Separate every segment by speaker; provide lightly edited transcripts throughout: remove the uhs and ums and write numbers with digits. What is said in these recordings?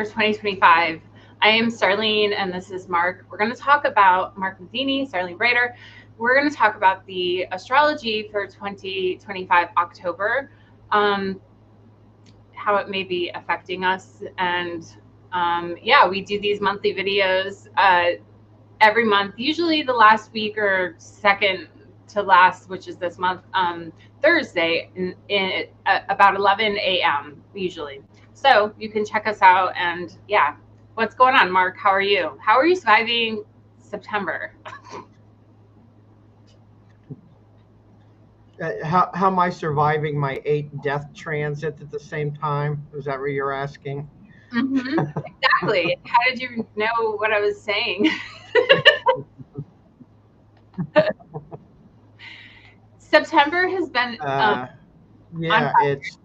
Speaker 1: September 2025. I am Starlene, and this is Mark. We're going to talk about Mark Matheny, Starlene Breiter. We're going to talk about the astrology for 2025 October, how it may be affecting us. And we do these monthly videos every month, usually the last week or second to last, which is this month, Thursday, in about 11 a.m. usually. So you can check us out. And yeah, what's going on, Mark? How are you? How are you surviving September?
Speaker 2: How am I surviving my 8 death transits at the same time? Is that what you're asking?
Speaker 1: Mm-hmm. Exactly. How did you know what I was saying? September has been
Speaker 2: it's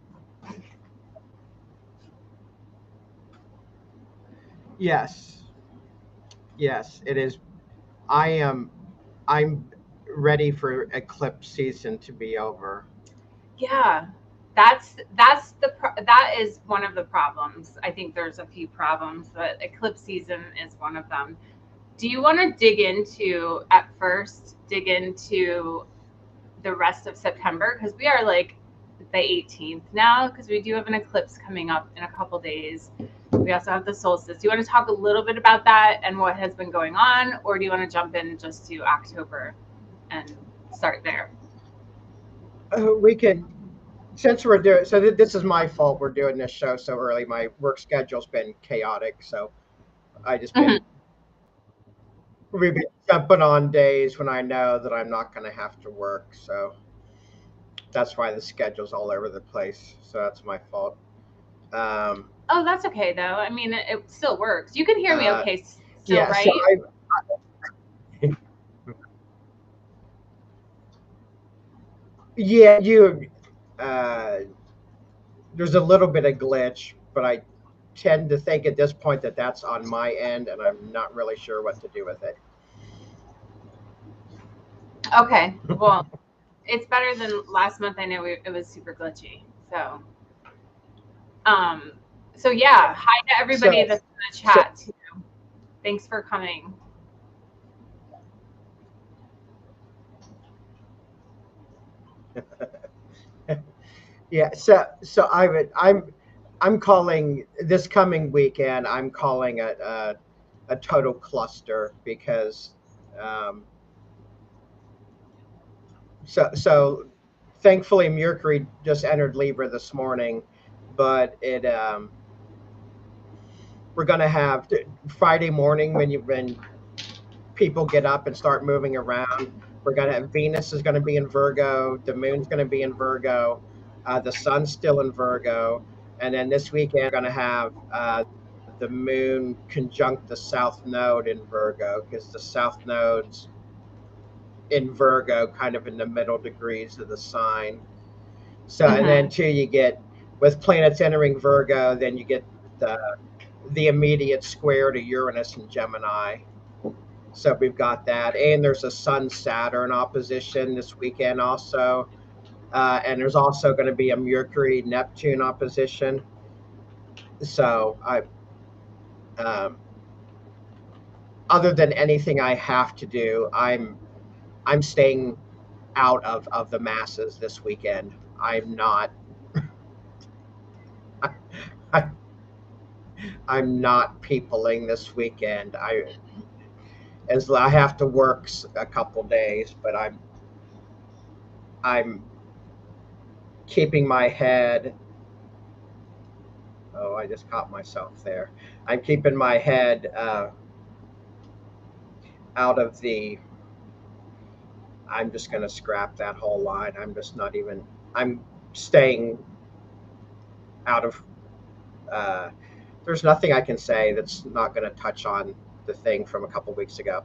Speaker 2: yes it is. I'm ready for eclipse season to be over.
Speaker 1: Yeah, that is one of the problems. I think there's a few problems, but eclipse season is one of them. Do you want to dig into the rest of September? Because we are like the 18th now, because we do have an eclipse coming up in a couple days. We also have the solstice. Do you want to talk a little bit about that and what has been going on, or do you want to jump in just to October and start there?
Speaker 2: We can, since we're doing, so this is my fault. We're doing this show so early. My work schedule's been chaotic, so I just been we've been jumping on days when I know that I'm not going to have to work. So that's why the schedule's all over the place. So that's my fault.
Speaker 1: Oh, that's okay though. I mean, it still works. You can hear me okay still,
Speaker 2: yeah,
Speaker 1: right?
Speaker 2: So yeah, there's a little bit of glitch, but I tend to think at this point that that's on my end, and I'm not really sure what to do with it.
Speaker 1: Okay, well, it's better than last month. I know it was super glitchy. So yeah, hi to everybody that's in the chat too. Thanks for coming.
Speaker 2: Yeah, so I'm calling this coming weekend. I'm calling it a total cluster because so thankfully Mercury just entered Libra this morning, but we're gonna have Friday morning when people get up and start moving around. We're gonna have Venus is gonna be in Virgo, the Moon's gonna be in Virgo, the Sun's still in Virgo, and then this weekend we're gonna have the Moon conjunct the South Node in Virgo because the South Node's in Virgo, kind of in the middle degrees of the sign. So, and then too, you get with planets entering Virgo, then you get the immediate square to Uranus and Gemini. So we've got that, and there's a Sun-Saturn opposition this weekend also, and there's also going to be a Mercury-Neptune opposition. So other than anything I have to do, I'm staying out of the masses this weekend. I'm not. I'm not peopling this weekend. I have to work a couple days, but I'm keeping my head. Oh, I just caught myself there. I'm keeping my head out of the. I'm just going to scrap that whole line. I'm just not even. I'm staying out of. There's nothing I can say that's not going to touch on the thing from a couple weeks ago.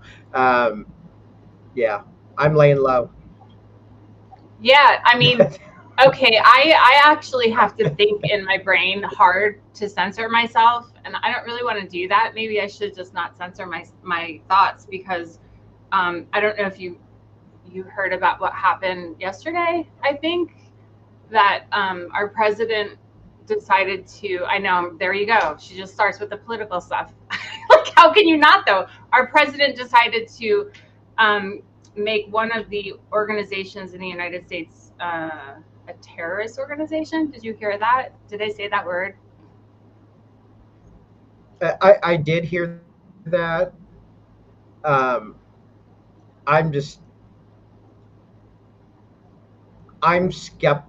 Speaker 2: Yeah, I'm laying low.
Speaker 1: Yeah, I mean, okay, I actually have to think in my brain hard to censor myself, and I don't really want to do that. Maybe I should just not censor my thoughts because I don't know if you heard about what happened yesterday. I think that our president decided to, I know, there you go. She just starts with the political stuff. Like, how can you not, though? Our president decided to make one of the organizations in the United States a terrorist organization. Did you hear that? Did I say that word?
Speaker 2: I did hear that. Um, I'm just I'm skeptical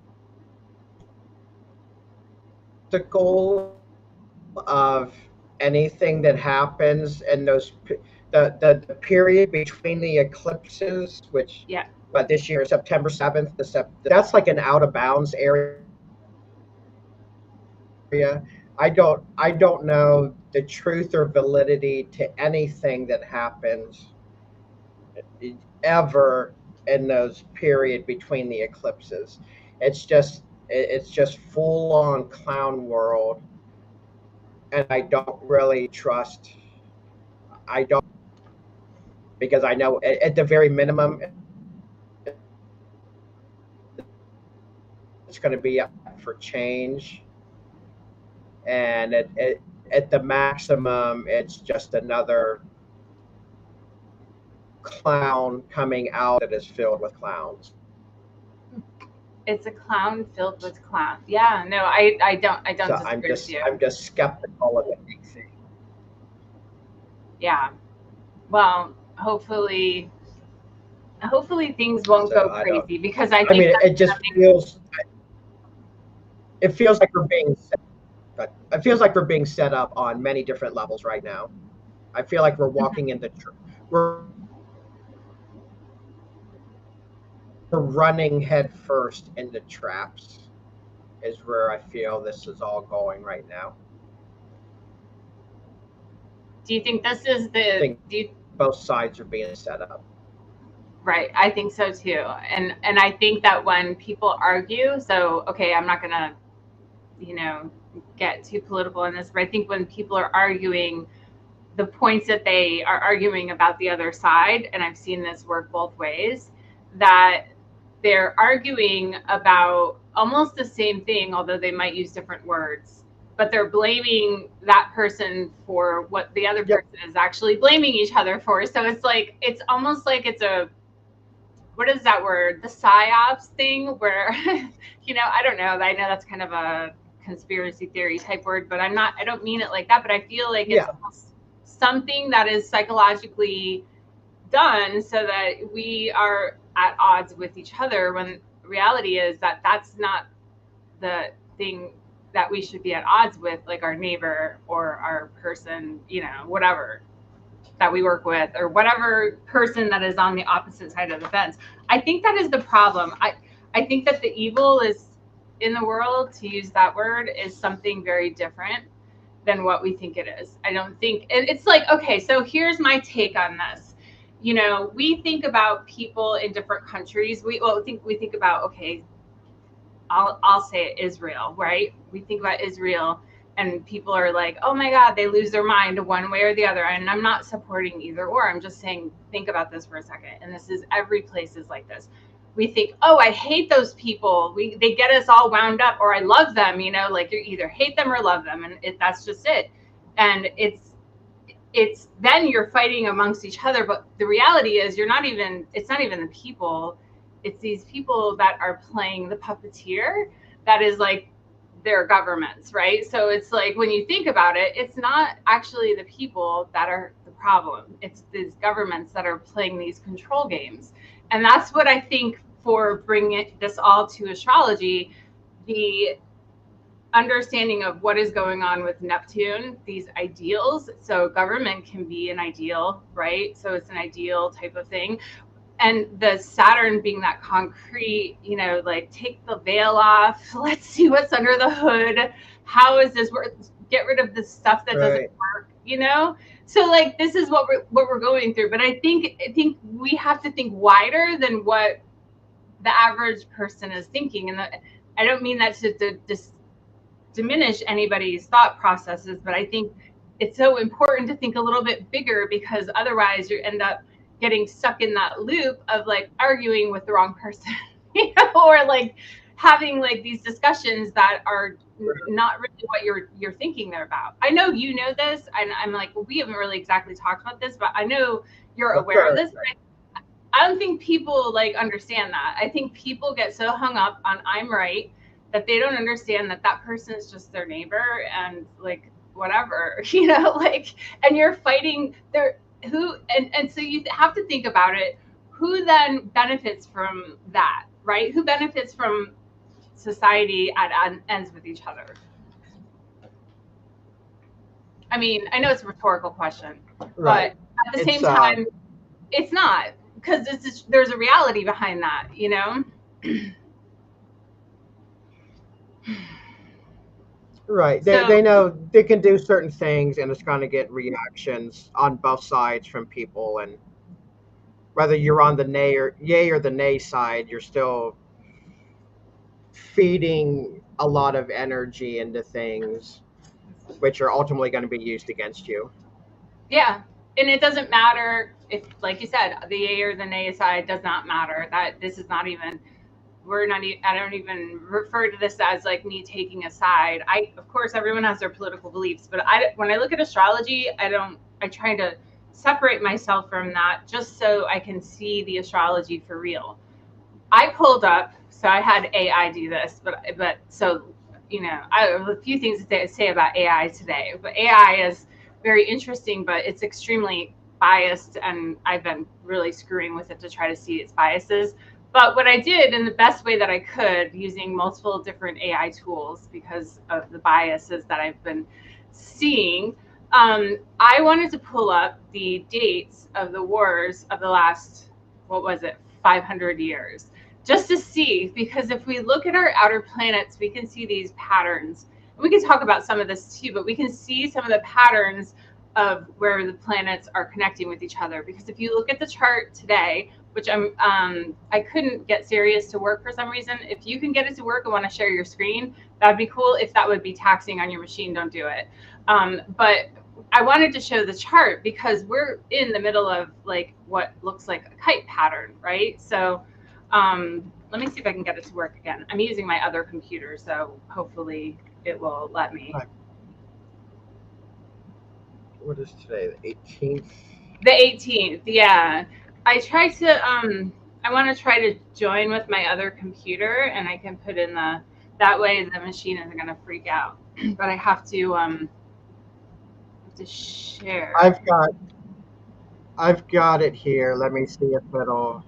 Speaker 2: of anything that happens in the period between the eclipses, which
Speaker 1: Yeah.
Speaker 2: but this year September 7th that's like an out of bounds area. I don't know the truth or validity to anything that happens ever in those period between the eclipses. It's just full on clown world, and I don't really trust. I don't, because I know at the very minimum it's going to be up for change, and at the maximum it's just another clown coming out that is filled with clowns.
Speaker 1: It's a clown filled with clowns. Yeah, no, I don't
Speaker 2: So
Speaker 1: disagree with you.
Speaker 2: I'm just skeptical of anything.
Speaker 1: Yeah. Well, hopefully things won't
Speaker 2: So
Speaker 1: go
Speaker 2: I don't.
Speaker 1: crazy, because I
Speaker 2: I
Speaker 1: think
Speaker 2: mean,
Speaker 1: that's
Speaker 2: it just feels like we're being it feels like we're being set up on many different levels right now. I feel like we're walking into we're running head first into traps is where I feel this is all going right now.
Speaker 1: Do you think this is
Speaker 2: I
Speaker 1: the
Speaker 2: think
Speaker 1: do you,
Speaker 2: both sides are being set up.
Speaker 1: right? I think so too. And I think that when people argue, so okay, I'm not gonna, get too political in this, but I think when people are arguing the points that they are arguing about the other side, and I've seen this work both ways, that they're arguing about almost the same thing, although they might use different words, but they're blaming that person for what the other
Speaker 2: Yep.
Speaker 1: person is actually blaming each other for. So it's like, it's almost like it's a, what is that word? The psyops thing, where, I don't know. I know that's kind of a conspiracy theory type word, but I don't mean it like that, but I feel like it's something that is psychologically done so that we are at odds with each other, when reality is that that's not the thing that we should be at odds with, like our neighbor or our person, whatever that we work with, or whatever person that is on the opposite side of the fence. I think that is the problem. I think that the evil is in the world, to use that word, is something very different than what we think it is. I don't think it's like, okay, so here's my take on this. We think about people in different countries. We think about, okay, I'll say it, Israel, right? We think about Israel, and people are like, oh my God, they lose their mind one way or the other. And I'm not supporting either or. I'm just saying, think about this for a second. And this is, every place is like this. We think, oh, I hate those people. They get us all wound up, or I love them, like, you either hate them or love them. And that's just it. And it's then you're fighting amongst each other. But the reality is it's not even the people. It's these people that are playing the puppeteer, that is like their governments, right? So it's like, when you think about it, it's not actually the people that are the problem. It's these governments that are playing these control games. And that's what I think, for bringing this all to astrology, the understanding of what is going on with Neptune, these ideals. So government can be an ideal, right? So it's an ideal type of thing. And the Saturn being that concrete, like, take the veil off, let's see what's under the hood. How is this work? Get rid of the stuff that doesn't work, So like, this is what we're going through. But I think we have to think wider than what the average person is thinking. And I don't mean that to diminish anybody's thought processes, but I think it's so important to think a little bit bigger, because otherwise you end up getting stuck in that loop of like arguing with the wrong person, or like having like these discussions that are not really what you're thinking they're about. I know you know this, and I'm like, well, we haven't really exactly talked about this, but I know you're aware of this. But I don't think people like understand that. I think people get so hung up on I'm right that they don't understand that that person is just their neighbor and like whatever, you know, like, and you're fighting their who, and so you have to think about it. Who then benefits from that, right? Who benefits from society at ends with each other? I mean, I know it's a rhetorical question,
Speaker 2: Right.
Speaker 1: but at the same time, it's not, because there's a reality behind that, you know?
Speaker 2: Right.
Speaker 1: So,
Speaker 2: They know they can do certain things and it's going to get reactions on both sides from people. And whether you're on the yay or the nay side, you're still feeding a lot of energy into things which are ultimately going to be used against you.
Speaker 1: yeah. And it doesn't matter if, like you said, the yay or the nay side does not matter. That this is not even, we're not, I don't even refer to this as like me taking a side. Of course, everyone has their political beliefs, but when I look at astrology, I try to separate myself from that just so I can see the astrology for real. I pulled up, so I had AI do this, but so, you know, I have a few things to say about AI today. But AI is very interesting, but it's extremely biased, and I've been really screwing with it to try to see its biases. But what I did in the best way that I could, using multiple different AI tools because of the biases that I've been seeing, I wanted to pull up the dates of the wars of the last, what was it, 500 years, just to see, because if we look at our outer planets, we can see these patterns. And we can talk about some of this too, but we can see some of the patterns of where the planets are connecting with each other. Because if you look at the chart today, which I couldn't get Sirius to work for some reason. If you can get it to work and want to share your screen, that'd be cool. If that would be taxing on your machine, don't do it. But I wanted to show the chart because we're in the middle of like what looks like a kite pattern, right? So let me see if I can get it to work again. I'm using my other computer, so hopefully it will let me.
Speaker 2: What is today? The 18th?
Speaker 1: The 18th, yeah. I tried to, I want to try to join with my other computer, and I can put in that way the machine isn't going to freak out. But I have to share.
Speaker 2: I've got it here. Let me see if it'll.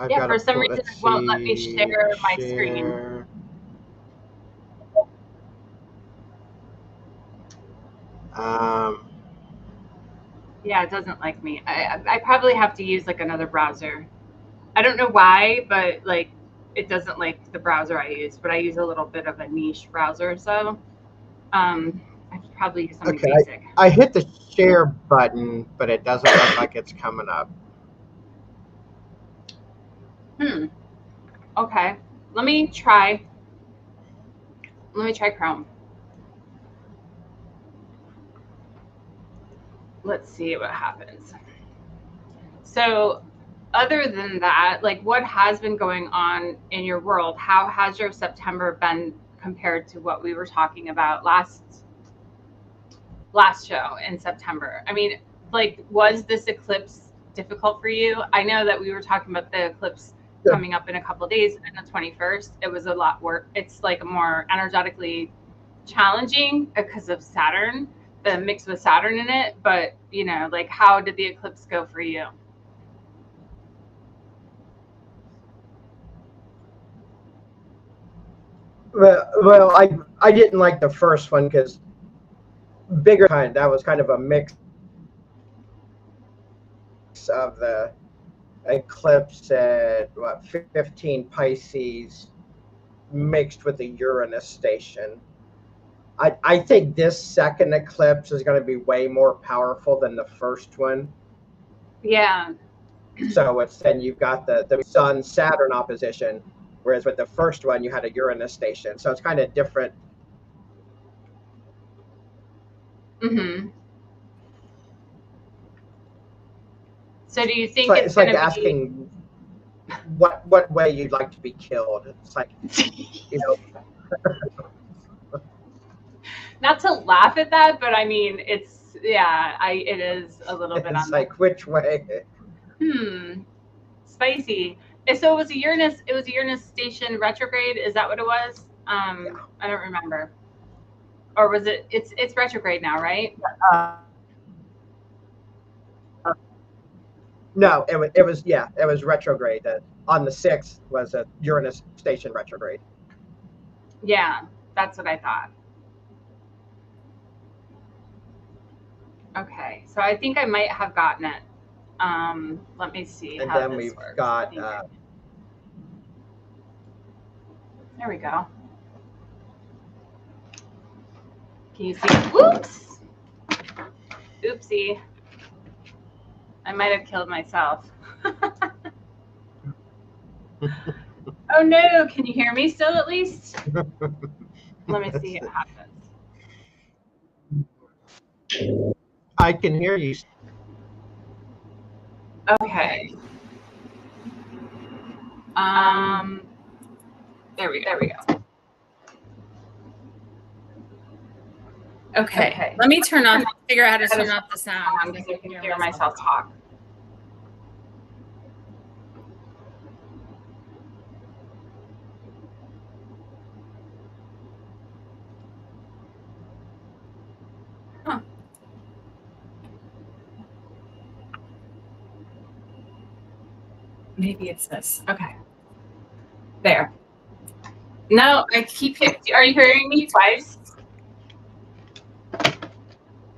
Speaker 1: Yeah, for some reason it won't let me share my screen. Yeah, it doesn't like me. I probably have to use like another browser. I don't know why, but like it doesn't like the browser I use, but I use a little bit of a niche browser, so I should probably use something basic.
Speaker 2: I hit the share button, but it doesn't look like it's coming up.
Speaker 1: Okay. Let me try Chrome. Let's see what happens. So other than that, like what has been going on in your world? How has your September been compared to what we were talking about last show in September? I mean, like, was this eclipse difficult for you? I know that we were talking about the eclipse coming up in a couple of days, and the 21st. It was a lot work. It's like more energetically challenging because of Saturn, the mix with Saturn in it. But you know, like, how did the eclipse go for you?
Speaker 2: Well, I didn't like the first one because that was kind of a mix of the eclipse at 15 Pisces mixed with the Uranus station. I think this second eclipse is going to be way more powerful than the first one.
Speaker 1: Yeah.
Speaker 2: So then you've got the Sun Saturn opposition, whereas with the first one you had a Uranus station. So it's kind of different.
Speaker 1: Mm-hmm. So do you think
Speaker 2: it's like asking? what way you'd like to be killed. It's like, you know,
Speaker 1: Not to laugh at that, but I mean, it's, yeah, it is a little bit
Speaker 2: it's
Speaker 1: on
Speaker 2: like which way.
Speaker 1: Spicy. So it was a Uranus station retrograde. Is that what it was?
Speaker 2: Yeah.
Speaker 1: I don't remember. Or was it, it's retrograde now, right?
Speaker 2: No, it was yeah, it was retrograde. On the 6th was a Uranus station retrograde.
Speaker 1: Yeah, that's what I thought. Okay, so I think I might have gotten it. Let me see
Speaker 2: And
Speaker 1: how
Speaker 2: then
Speaker 1: this
Speaker 2: we've
Speaker 1: works.
Speaker 2: got
Speaker 1: There we go. Can you see? Whoops! Oopsie. I might have killed myself. Oh no, can you hear me still at least? Let me see what happens.
Speaker 2: I can hear you.
Speaker 1: Okay. There we go. Okay. Let me figure out how to turn off the sound because I can hear myself talk. Huh. Maybe it's this. Okay. There. No, I keep hearing. Are you hearing me twice?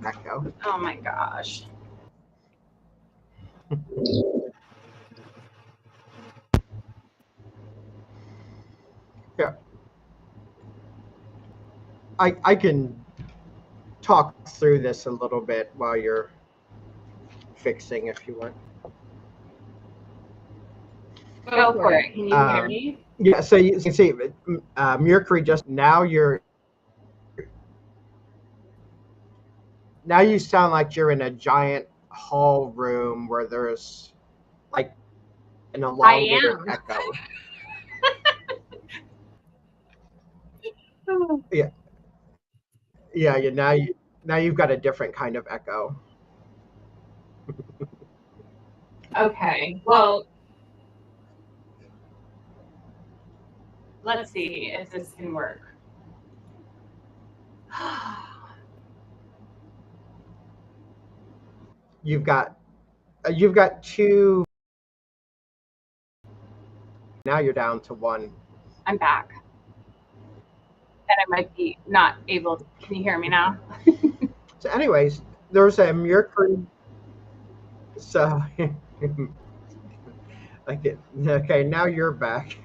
Speaker 2: Echo.
Speaker 1: Oh my gosh.
Speaker 2: Yeah. I can talk through this a little bit while you're fixing if you want.
Speaker 1: Go for it. Can you hear me?
Speaker 2: Yeah, so you can see Mercury just now you sound like you're in a giant hall room where there's like an elongated echo. Yeah. Now you've got a different kind of echo.
Speaker 1: Okay. Well, let's see if this can work.
Speaker 2: You've got two. Now you're down to one.
Speaker 1: I'm back. And I might be not able to. Can you hear me now?
Speaker 2: So, anyways, there's a Mercury. So, okay, now you're back.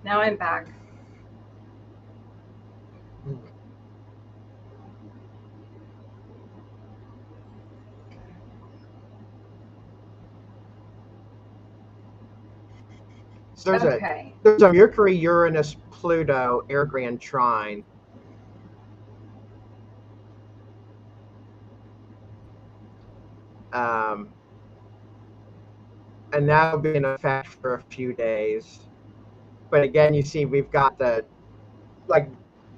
Speaker 1: Now I'm back.
Speaker 2: So there's a Mercury, Uranus, Pluto, air grand trine. And that'll be in effect for a few days. But again, you see, we've got the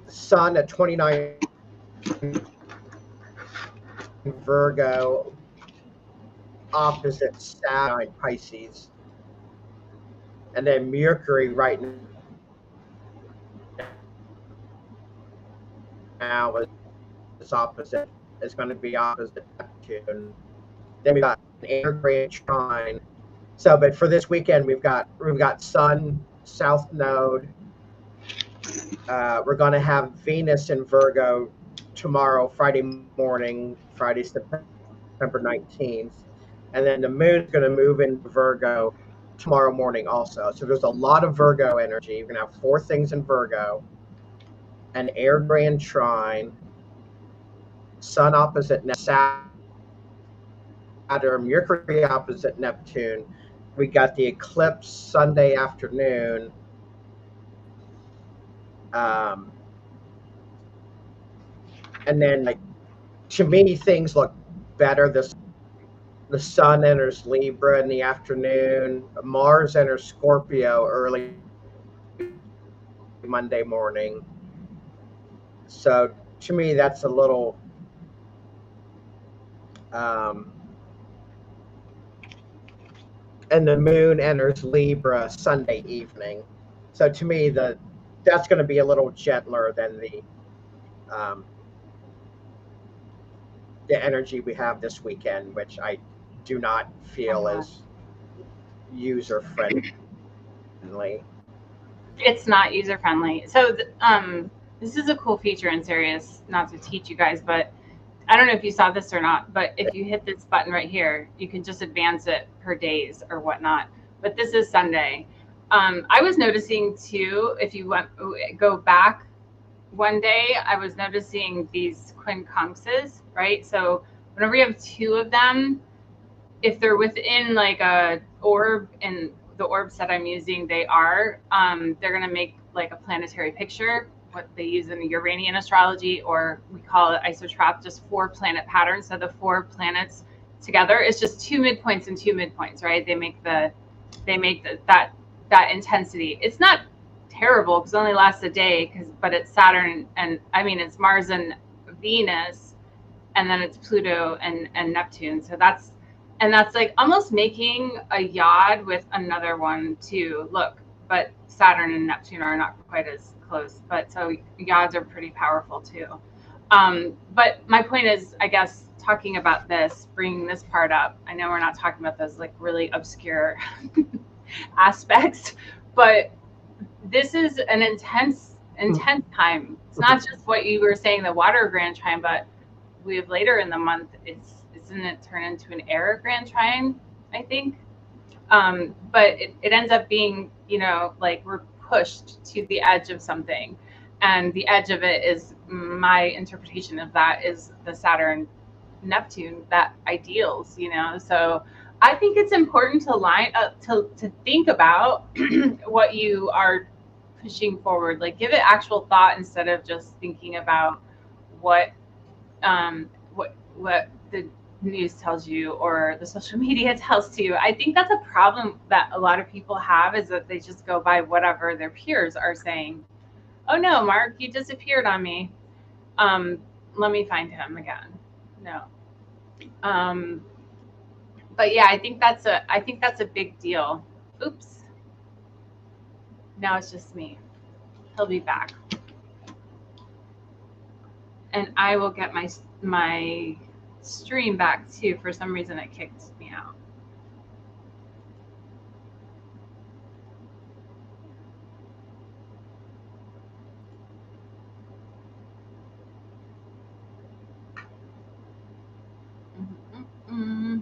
Speaker 2: Sun at 29 Virgo, opposite Saturn Pisces, and then Mercury right now is opposite. Is going to be opposite Neptune. Then we got an air grand trine. So, but for this weekend, we've got Sun South Node. We're going to have Venus in Virgo tomorrow, Friday morning, Friday, September 19th. And then the moon's going to move into Virgo tomorrow morning also. So there's a lot of Virgo energy. You're going to have 4 things in Virgo: an air grand trine, Sun opposite Saturn, Mercury opposite Neptune. We got the eclipse Sunday afternoon. And then, to me, things look better this The sun enters Libra in the afternoon. Mars enters Scorpio early Monday morning. So to me, that's a little. Um, and the moon enters Libra Sunday evening. So to me, that's going to be a little gentler than um, the energy we have this weekend, which I do not feel is user friendly.
Speaker 1: It's not user friendly. So this is a cool feature in Sirius, not to teach you guys, but I don't know if you saw this or not, but if you hit this button right here, you can just advance it per days or whatnot. But this is Sunday. I was noticing too, if you go back one day, I was noticing these quincunxes, right? So whenever you have two of them, if they're within like a orb, and the orbs that I'm using, they're gonna make like a planetary picture, what they use in the Uranian astrology, or we call it isotrop, just 4 planet patterns. So the 4 planets together is just 2 midpoints and 2 midpoints, right? They make that intensity. It's not terrible because it only lasts a day, but it's Saturn, and I mean it's Mars and Venus, and then it's Pluto and Neptune. So that's like almost making a yod with another one too. Look, but Saturn and Neptune are not quite as close. But so yods are pretty powerful too. But my point is, I guess, talking about this, bringing this part up. I know we're not talking about those like really obscure aspects, but this is an intense time. It's not just what you were saying, the water grand trine, but we have later in the month, isn't it turn into an air grand trine, I think? But it ends up being, like we're pushed to the edge of something. And the edge of it is, my interpretation of that is the Saturn Neptune, that ideals, So I think it's important to line up, to think about what you are pushing forward, like give it actual thought instead of just thinking about what the news tells you or the social media tells you. I think that's a problem that a lot of people have, is that they just go by whatever their peers are saying. Oh no, Mark, you disappeared on me. Let me find him again. No. But yeah, I think that's a big deal. Oops. Now it's just me. He'll be back. And I will get my stream back too. For some reason it kicked me out. Mm-mm-mm.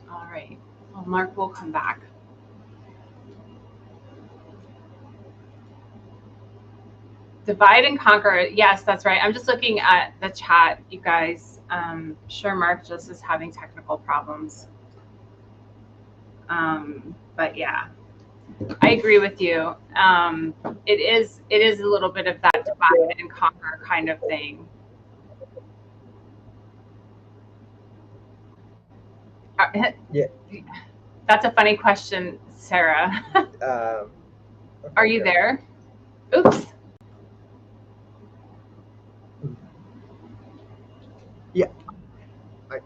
Speaker 1: All right. Well, Mark will come back. Divide and conquer. Yes, that's right. I'm just looking at the chat, you guys. Sure, Mark just is having technical problems. But yeah, I agree with you. It is a little bit of that divide and conquer kind of thing.
Speaker 2: Yeah.
Speaker 1: That's a funny question, Sarah. Are you there? Oops.
Speaker 2: Yeah. Okay.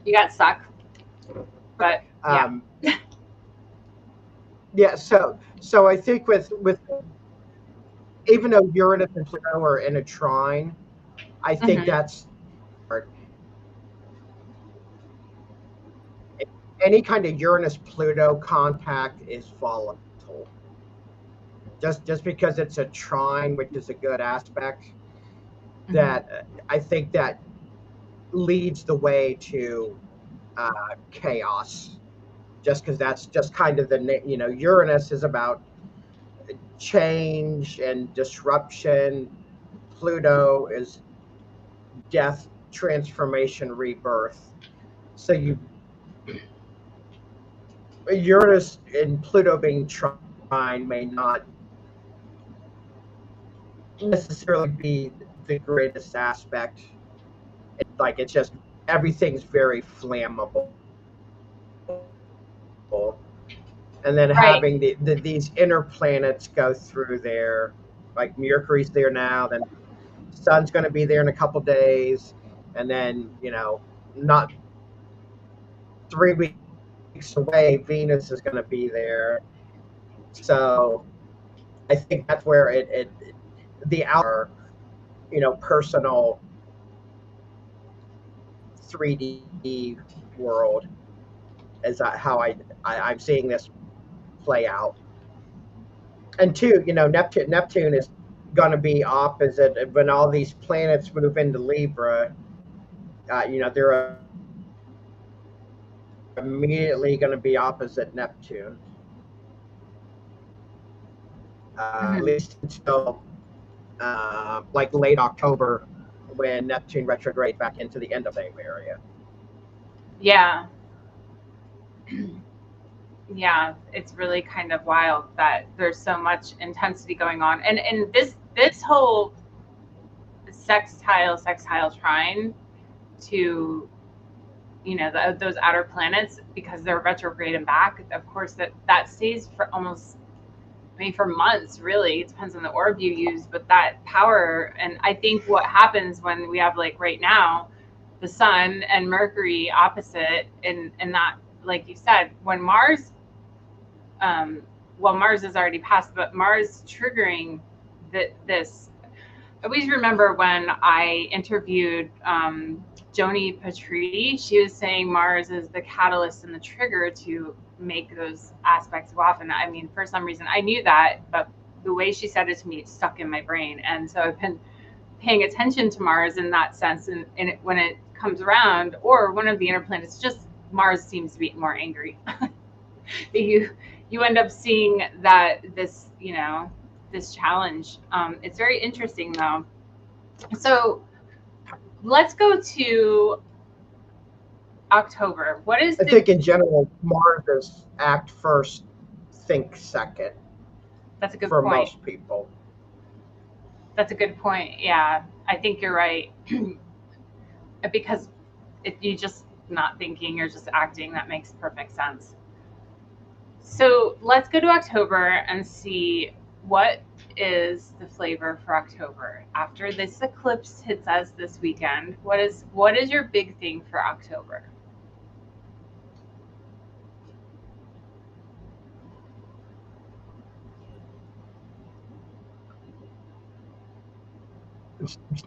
Speaker 1: You got stuck. But yeah.
Speaker 2: Yeah. So I think with even though Uranus and Pluto are in a trine, I think that's any kind of Uranus Pluto contact is volatile. Just because it's a trine, which is a good aspect, that I think that leads the way to chaos. just because that's just kind of the, you know, Uranus is about change and disruption. Pluto is death, transformation, rebirth. So you, Uranus and Pluto being trine may not necessarily be the greatest aspect. Like it's just everything's very flammable. And then
Speaker 1: Right.
Speaker 2: having these inner planets go through there, like Mercury's there now, then Sun's going to be there in a couple days, and then, you know, not 3 weeks away, Venus is going to be there. So I think that's where the outer, you know, personal 3D world is how I'm seeing this play out. And two, you know, Neptune is going to be opposite when all these planets move into Libra. You know, they're immediately going to be opposite Neptune, at
Speaker 1: Mhm.
Speaker 2: least until like late October, when Neptune retrogrades back into the end of the same area.
Speaker 1: Yeah. Yeah, it's really kind of wild that there's so much intensity going on. And this whole sextile trine to, you know, those outer planets, because they're retrograde and back, of course that stays for almost, I mean, for months, really. It depends on the orb you use, but that power. And I think what happens when we have, like right now, the sun and Mercury opposite, and that, like you said, when Mars, um, well, Mars is already passed, but Mars triggering this. I always remember when I interviewed Joni Patriti, she was saying Mars is the catalyst and the trigger to make those aspects go off. And I mean, for some reason, I knew that, but the way she said it to me, it stuck in my brain. And so I've been paying attention to Mars in that sense. And when it comes around, or one of the inner planets, just Mars seems to be more angry. You end up seeing that this, you know, this challenge. It's very interesting though. So let's go to October. What is
Speaker 2: I
Speaker 1: the?
Speaker 2: think in general, Mars is act first, think second
Speaker 1: That's a good
Speaker 2: for
Speaker 1: point.
Speaker 2: most people.
Speaker 1: That's a good point. Yeah, I think you're right. Because you just not thinking, you're just acting. That makes perfect sense. So let's go to October and see what is the flavor for October after this eclipse hits us this weekend. What is your big thing for October?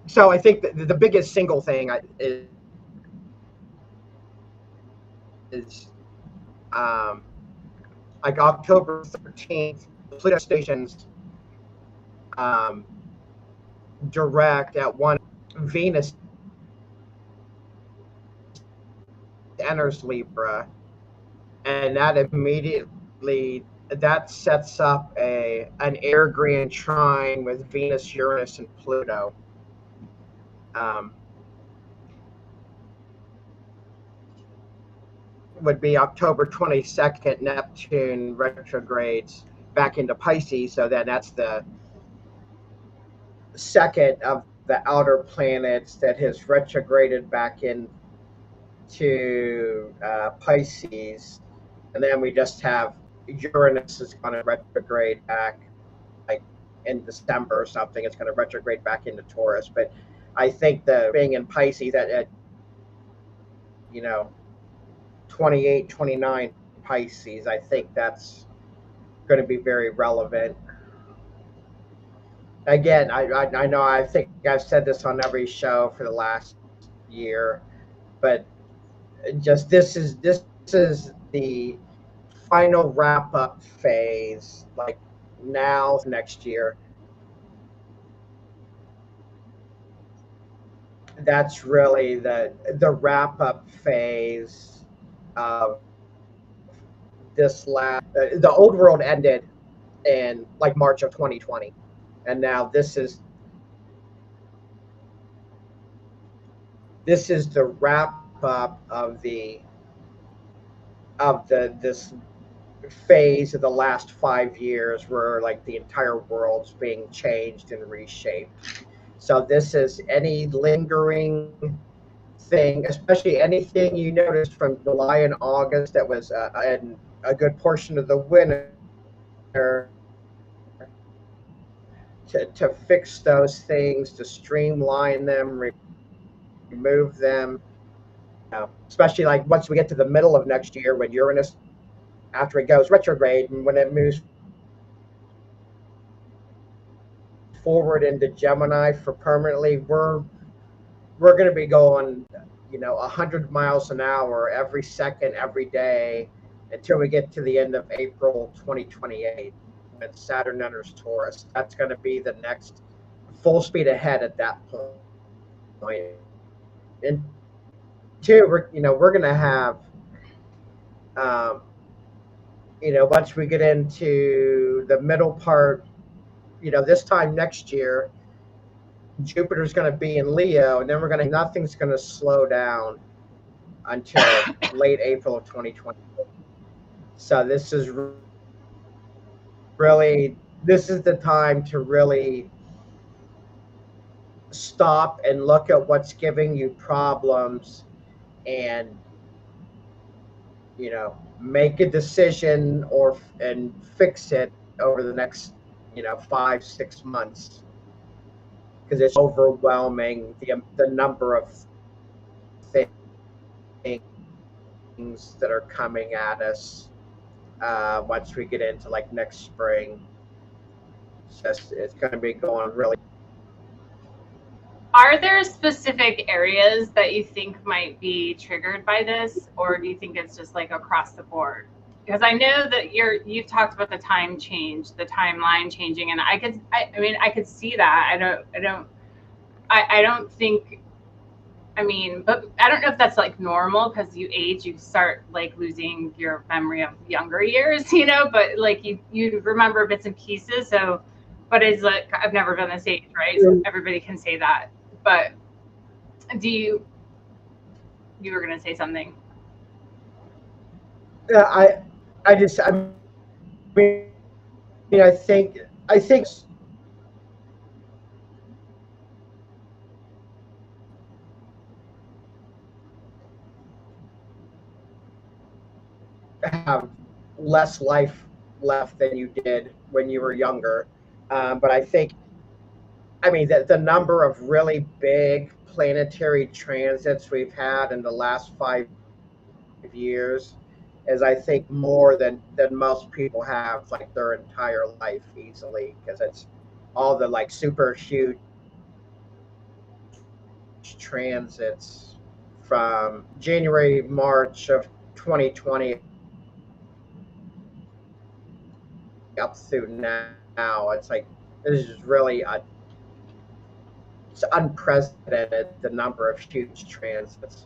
Speaker 2: So I think the biggest single thing is um, like October 13th, Pluto stations um, direct at one. Venus enters Libra, and that immediately that sets up an air trine with Venus, Uranus, and Pluto. Um, would be October 22nd. Neptune retrogrades back into Pisces, so then that's the second of the outer planets that has retrograded back into Pisces, and then we just have Uranus is going to retrograde back like in December or something. It's going to retrograde back into Taurus, but I think the being in Pisces at you know 28, 29 Pisces, I think that's going to be very relevant. Again, I know I think I've said this on every show for the last year, but just this is the final wrap up phase. Like now, next year, that's really the wrap up phase of this last the old world ended in like March of 2020, and now this is the wrap up of the this phase of the last 5 years where like the entire world's being changed and reshaped. So this is any lingering thing, especially anything you noticed from July and August that was and a good portion of the winter, to fix those things, to streamline them, remove them. Especially like once we get to the middle of next year when Uranus, after it goes retrograde and when it moves forward into Gemini for permanently, we're going to be going, 100 miles an hour every second, every day until we get to the end of April 2028 when Saturn enters Taurus. That's going to be the next full speed ahead at that point. And two, we're going to have, once we get into the middle part, this time next year, Jupiter's going to be in Leo, and then nothing's going to slow down until late April of 2020. So this is the time to really stop and look at what's giving you problems and, make a decision and fix it over the next, 5-6 months. Because it's overwhelming the number of things that are coming at us once we get into like next spring. It's going to be going really.
Speaker 1: Are there specific areas that you think might be triggered by this, or do you think it's just like across the board? Because I know that you've talked about the timeline changing, and I could see that. I don't think. I mean, but I don't know if that's like normal because you age, you start like losing your memory of younger years, but like you remember bits and pieces. So, but it's like, I've never been this age, right? So everybody can say that. But you were going to say something.
Speaker 2: Yeah, I think have less life left than you did when you were younger. But I think, the number of really big planetary transits we've had in the last 5 years is, I think, more than most people have like their entire life easily, because it's all the like super huge transits from January, March of 2020 up through now. It's like this is really it's unprecedented, the number of huge transits.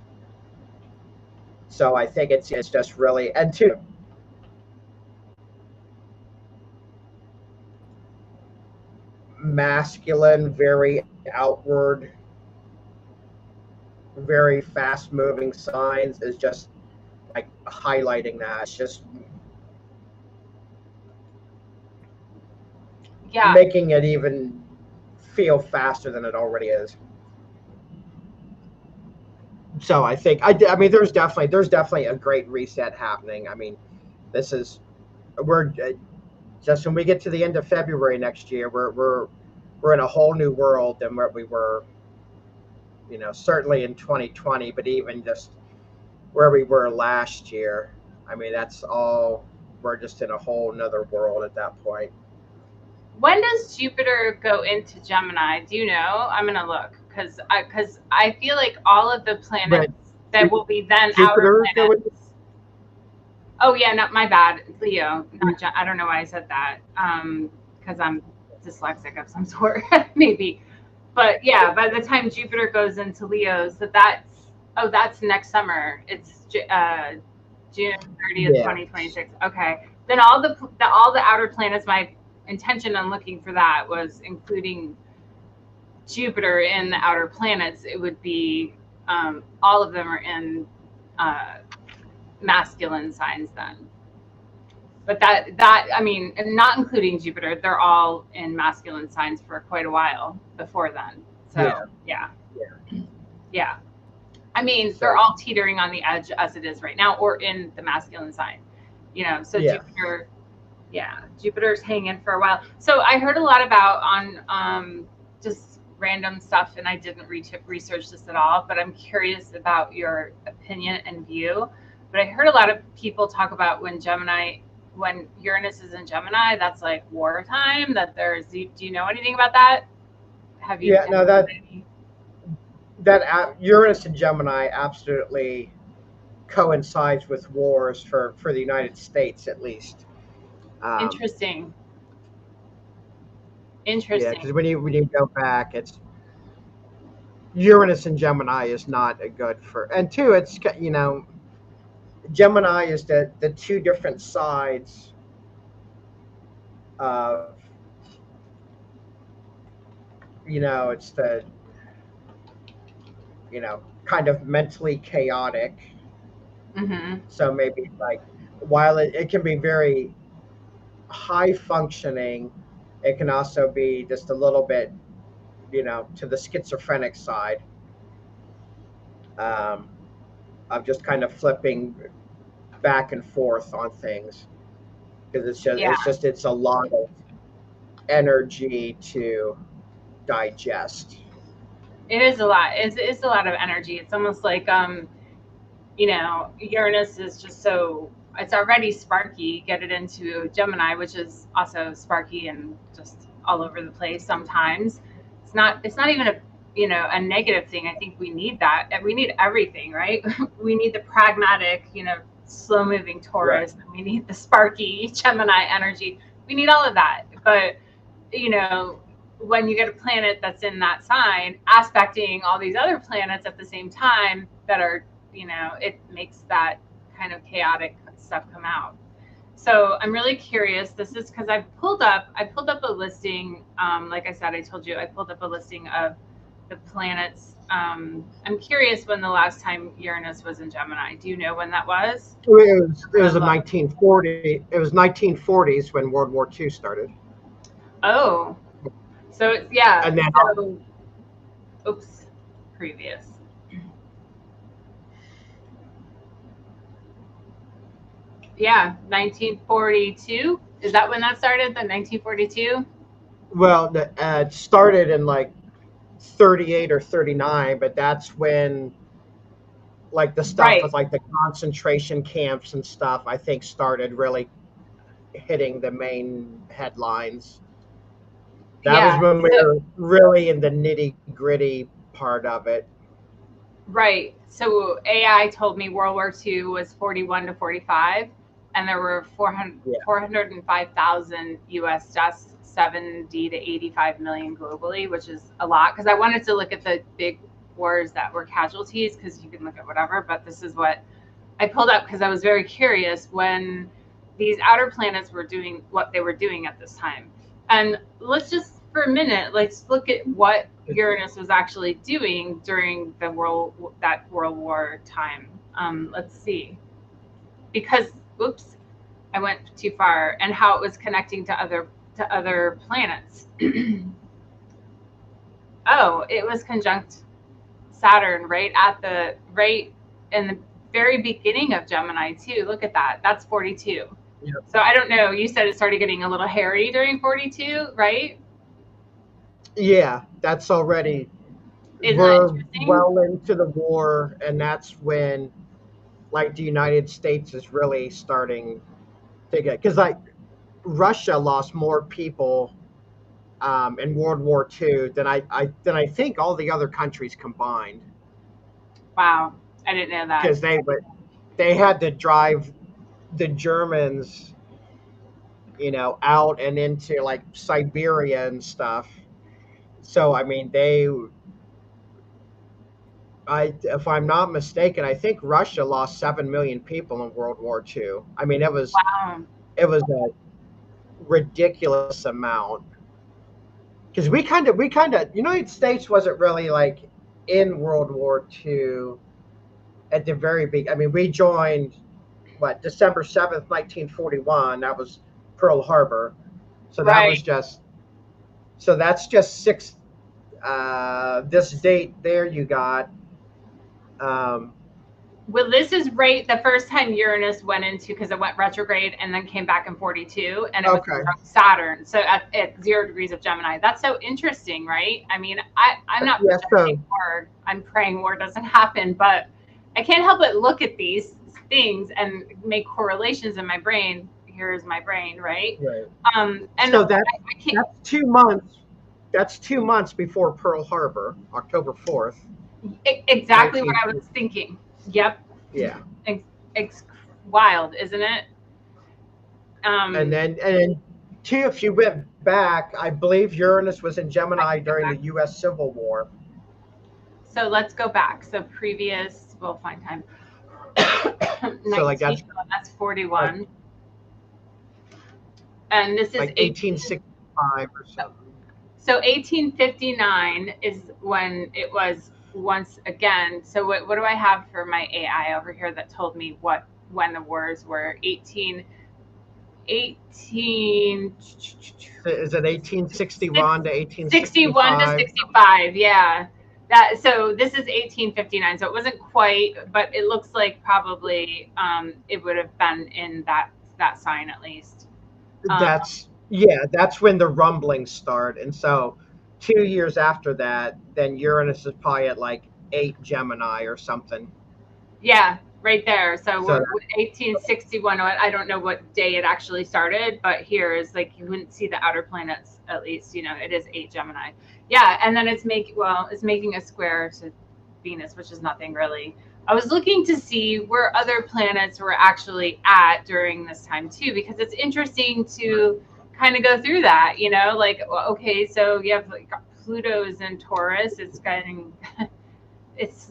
Speaker 2: So I think it's just really, and two, masculine, very outward, very fast moving signs is just like highlighting that. It's just making it even feel faster than it already is. So I think there's definitely a great reset happening. We're just when we get to the end of February next year, we're in a whole new world than where we were, certainly in 2020, but even just where we were last year. That's all, we're just in a whole nother world at that point.
Speaker 1: When does Jupiter go into Gemini? Do you know? I'm going to look because I feel like all of the planets that will be then
Speaker 2: Jupiter
Speaker 1: outer planets. Oh yeah, not my bad, Leo. I don't know why I said that. Because I'm dyslexic of some sort, maybe. But yeah, by the time Jupiter goes into Leo, so that's next summer. It's June 30th,
Speaker 2: Yeah.
Speaker 1: 2026. Okay. Then all the outer planets, my intention on looking for that was including Jupiter in the outer planets. It would be all of them are in masculine signs then. But that I mean, and not including Jupiter, they're all in masculine signs for quite a while before then. So yeah. I mean, they're all teetering on the edge as it is right now, or in the masculine sign. So Jupiter, Jupiter's hanging for a while. So I heard a lot about on just random stuff, and I didn't research this at all, but I'm curious about your opinion and view. But I heard a lot of people talk about when Uranus is in Gemini, that's like wartime. Do you know anything about that? Have you?
Speaker 2: Yeah, no, that Uranus and Gemini absolutely coincides with wars for the United States, at least.
Speaker 1: Interesting.
Speaker 2: Yeah, because when you go back, it's Uranus and Gemini is not a good for, and two, it's Gemini is the two different sides of it's the kind of mentally chaotic.
Speaker 1: Mm-hmm.
Speaker 2: So maybe like while it can be very high functioning, it can also be just a little bit to the schizophrenic side, of just kind of flipping back and forth on things, because it's a lot of energy to digest.
Speaker 1: It is a lot. It's a lot of energy. It's almost like Uranus is just it's already sparky. Get it into Gemini, which is also sparky and just all over the place sometimes. It's not even a negative thing. I think we need that. We need everything, right? We need the pragmatic, slow moving Taurus, right. And we need the sparky Gemini energy. We need all of that. But when you get a planet that's in that sign aspecting all these other planets at the same time that are, it makes that kind of chaotic stuff come out. So I'm really curious. This is because I pulled up a listing. Like I said, I told you I pulled up a listing of the planets. I'm curious when the last time Uranus was in Gemini. Do you know when that was?
Speaker 2: It was 1940. It was 1940s when World War II started.
Speaker 1: Oh, so yeah.
Speaker 2: And then,
Speaker 1: previous. Yeah, 1942. Is that when that started? The 1942?
Speaker 2: Well, it started in like 38 or 39, but that's when like the stuff with like the concentration camps and stuff, I think, started really hitting the main headlines. That was when we were really in the nitty gritty part of it.
Speaker 1: Right. So AI told me World War II was 41 to 45, and there were 405,000 U.S. deaths, 70 to 85 million globally, which is a lot. Because I wanted to look at the big wars that were casualties, because you can look at whatever, but this is what I pulled up because I was very curious when these outer planets were doing what they were doing at this time. And let's just, for a minute, let's look at what Uranus was actually doing during World War time. Let's see, because I went too far, and how it was connecting to other planets. Oh, it was conjunct Saturn right in the very beginning of Gemini too. Look at that. That's 42.
Speaker 2: Yeah.
Speaker 1: So I don't know. You said it started getting a little hairy during 42, right?
Speaker 2: Yeah, that's already. We're well into the war, and that's when, like, the United States is really starting to get, because like Russia lost more people in World War II than I think all the other countries combined.
Speaker 1: Wow, I didn't know that.
Speaker 2: Because they had to drive the Germans, out and into like Siberia and stuff. So I mean, if I'm not mistaken, I think Russia lost 7 million people in World War II. I mean,
Speaker 1: Wow.
Speaker 2: it was a ridiculous amount because United States wasn't really like in World War II at the very big. I mean, we joined what December 7th, 1941. That was Pearl Harbor. So that
Speaker 1: Right.
Speaker 2: was just so that's just six. This date there you got. Um,
Speaker 1: Well, this is right the first time Uranus went into, because it went retrograde and then came back in 42, and it was
Speaker 2: okay.
Speaker 1: Saturn. So at 0 degrees of Gemini. That's so interesting, right? I mean, I'm not
Speaker 2: Yeah. So
Speaker 1: projecting war. I'm praying war doesn't happen, but I can't help but look at these things and make correlations in my brain. Here's my brain, right?
Speaker 2: right.
Speaker 1: And
Speaker 2: So
Speaker 1: I can't.
Speaker 2: that's 2 months. That's 2 months before Pearl Harbor, October 4th,
Speaker 1: Exactly what I
Speaker 2: 19.
Speaker 1: was thinking. Yep.
Speaker 2: Yeah.
Speaker 1: It's wild, isn't it?
Speaker 2: And then two, if you went back, I believe Uranus was in Gemini during the U.S. Civil War.
Speaker 1: So let's go back. So previous, we'll find time.
Speaker 2: So like
Speaker 1: 19, that's 41.
Speaker 2: like,
Speaker 1: And this is
Speaker 2: like 1865 or something.
Speaker 1: So 1859 is when it was once again. So what do I have for my AI over here that told me when the wars were? 18.
Speaker 2: Is it 1861 to
Speaker 1: 61 to
Speaker 2: 1865?
Speaker 1: 65, yeah. So this is 1859, so it wasn't quite, but it looks like probably it would have been in that sign at least.
Speaker 2: That's when the rumblings start. And so 2 years after that, then Uranus is probably at like 8 Gemini or something.
Speaker 1: Yeah, right there. So
Speaker 2: So
Speaker 1: we're 1861. I don't know what day it actually started, but here is like you wouldn't see the outer planets at least. It is 8 Gemini. Yeah, and then it's making a square to Venus, which is nothing really. I was looking to see where other planets were actually at during this time too, because it's interesting to kind of go through that. Like okay, so you have like Pluto's in Taurus. It's getting it's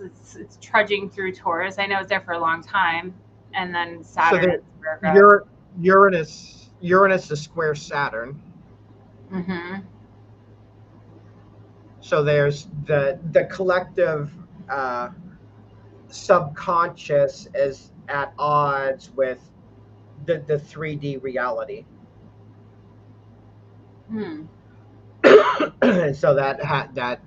Speaker 1: trudging through Taurus. I know it's there for a long time, and then Saturn is Virgo.
Speaker 2: Uranus is square Saturn.
Speaker 1: Mm-hmm.
Speaker 2: So there's the collective subconscious is at odds with the 3D reality. And so that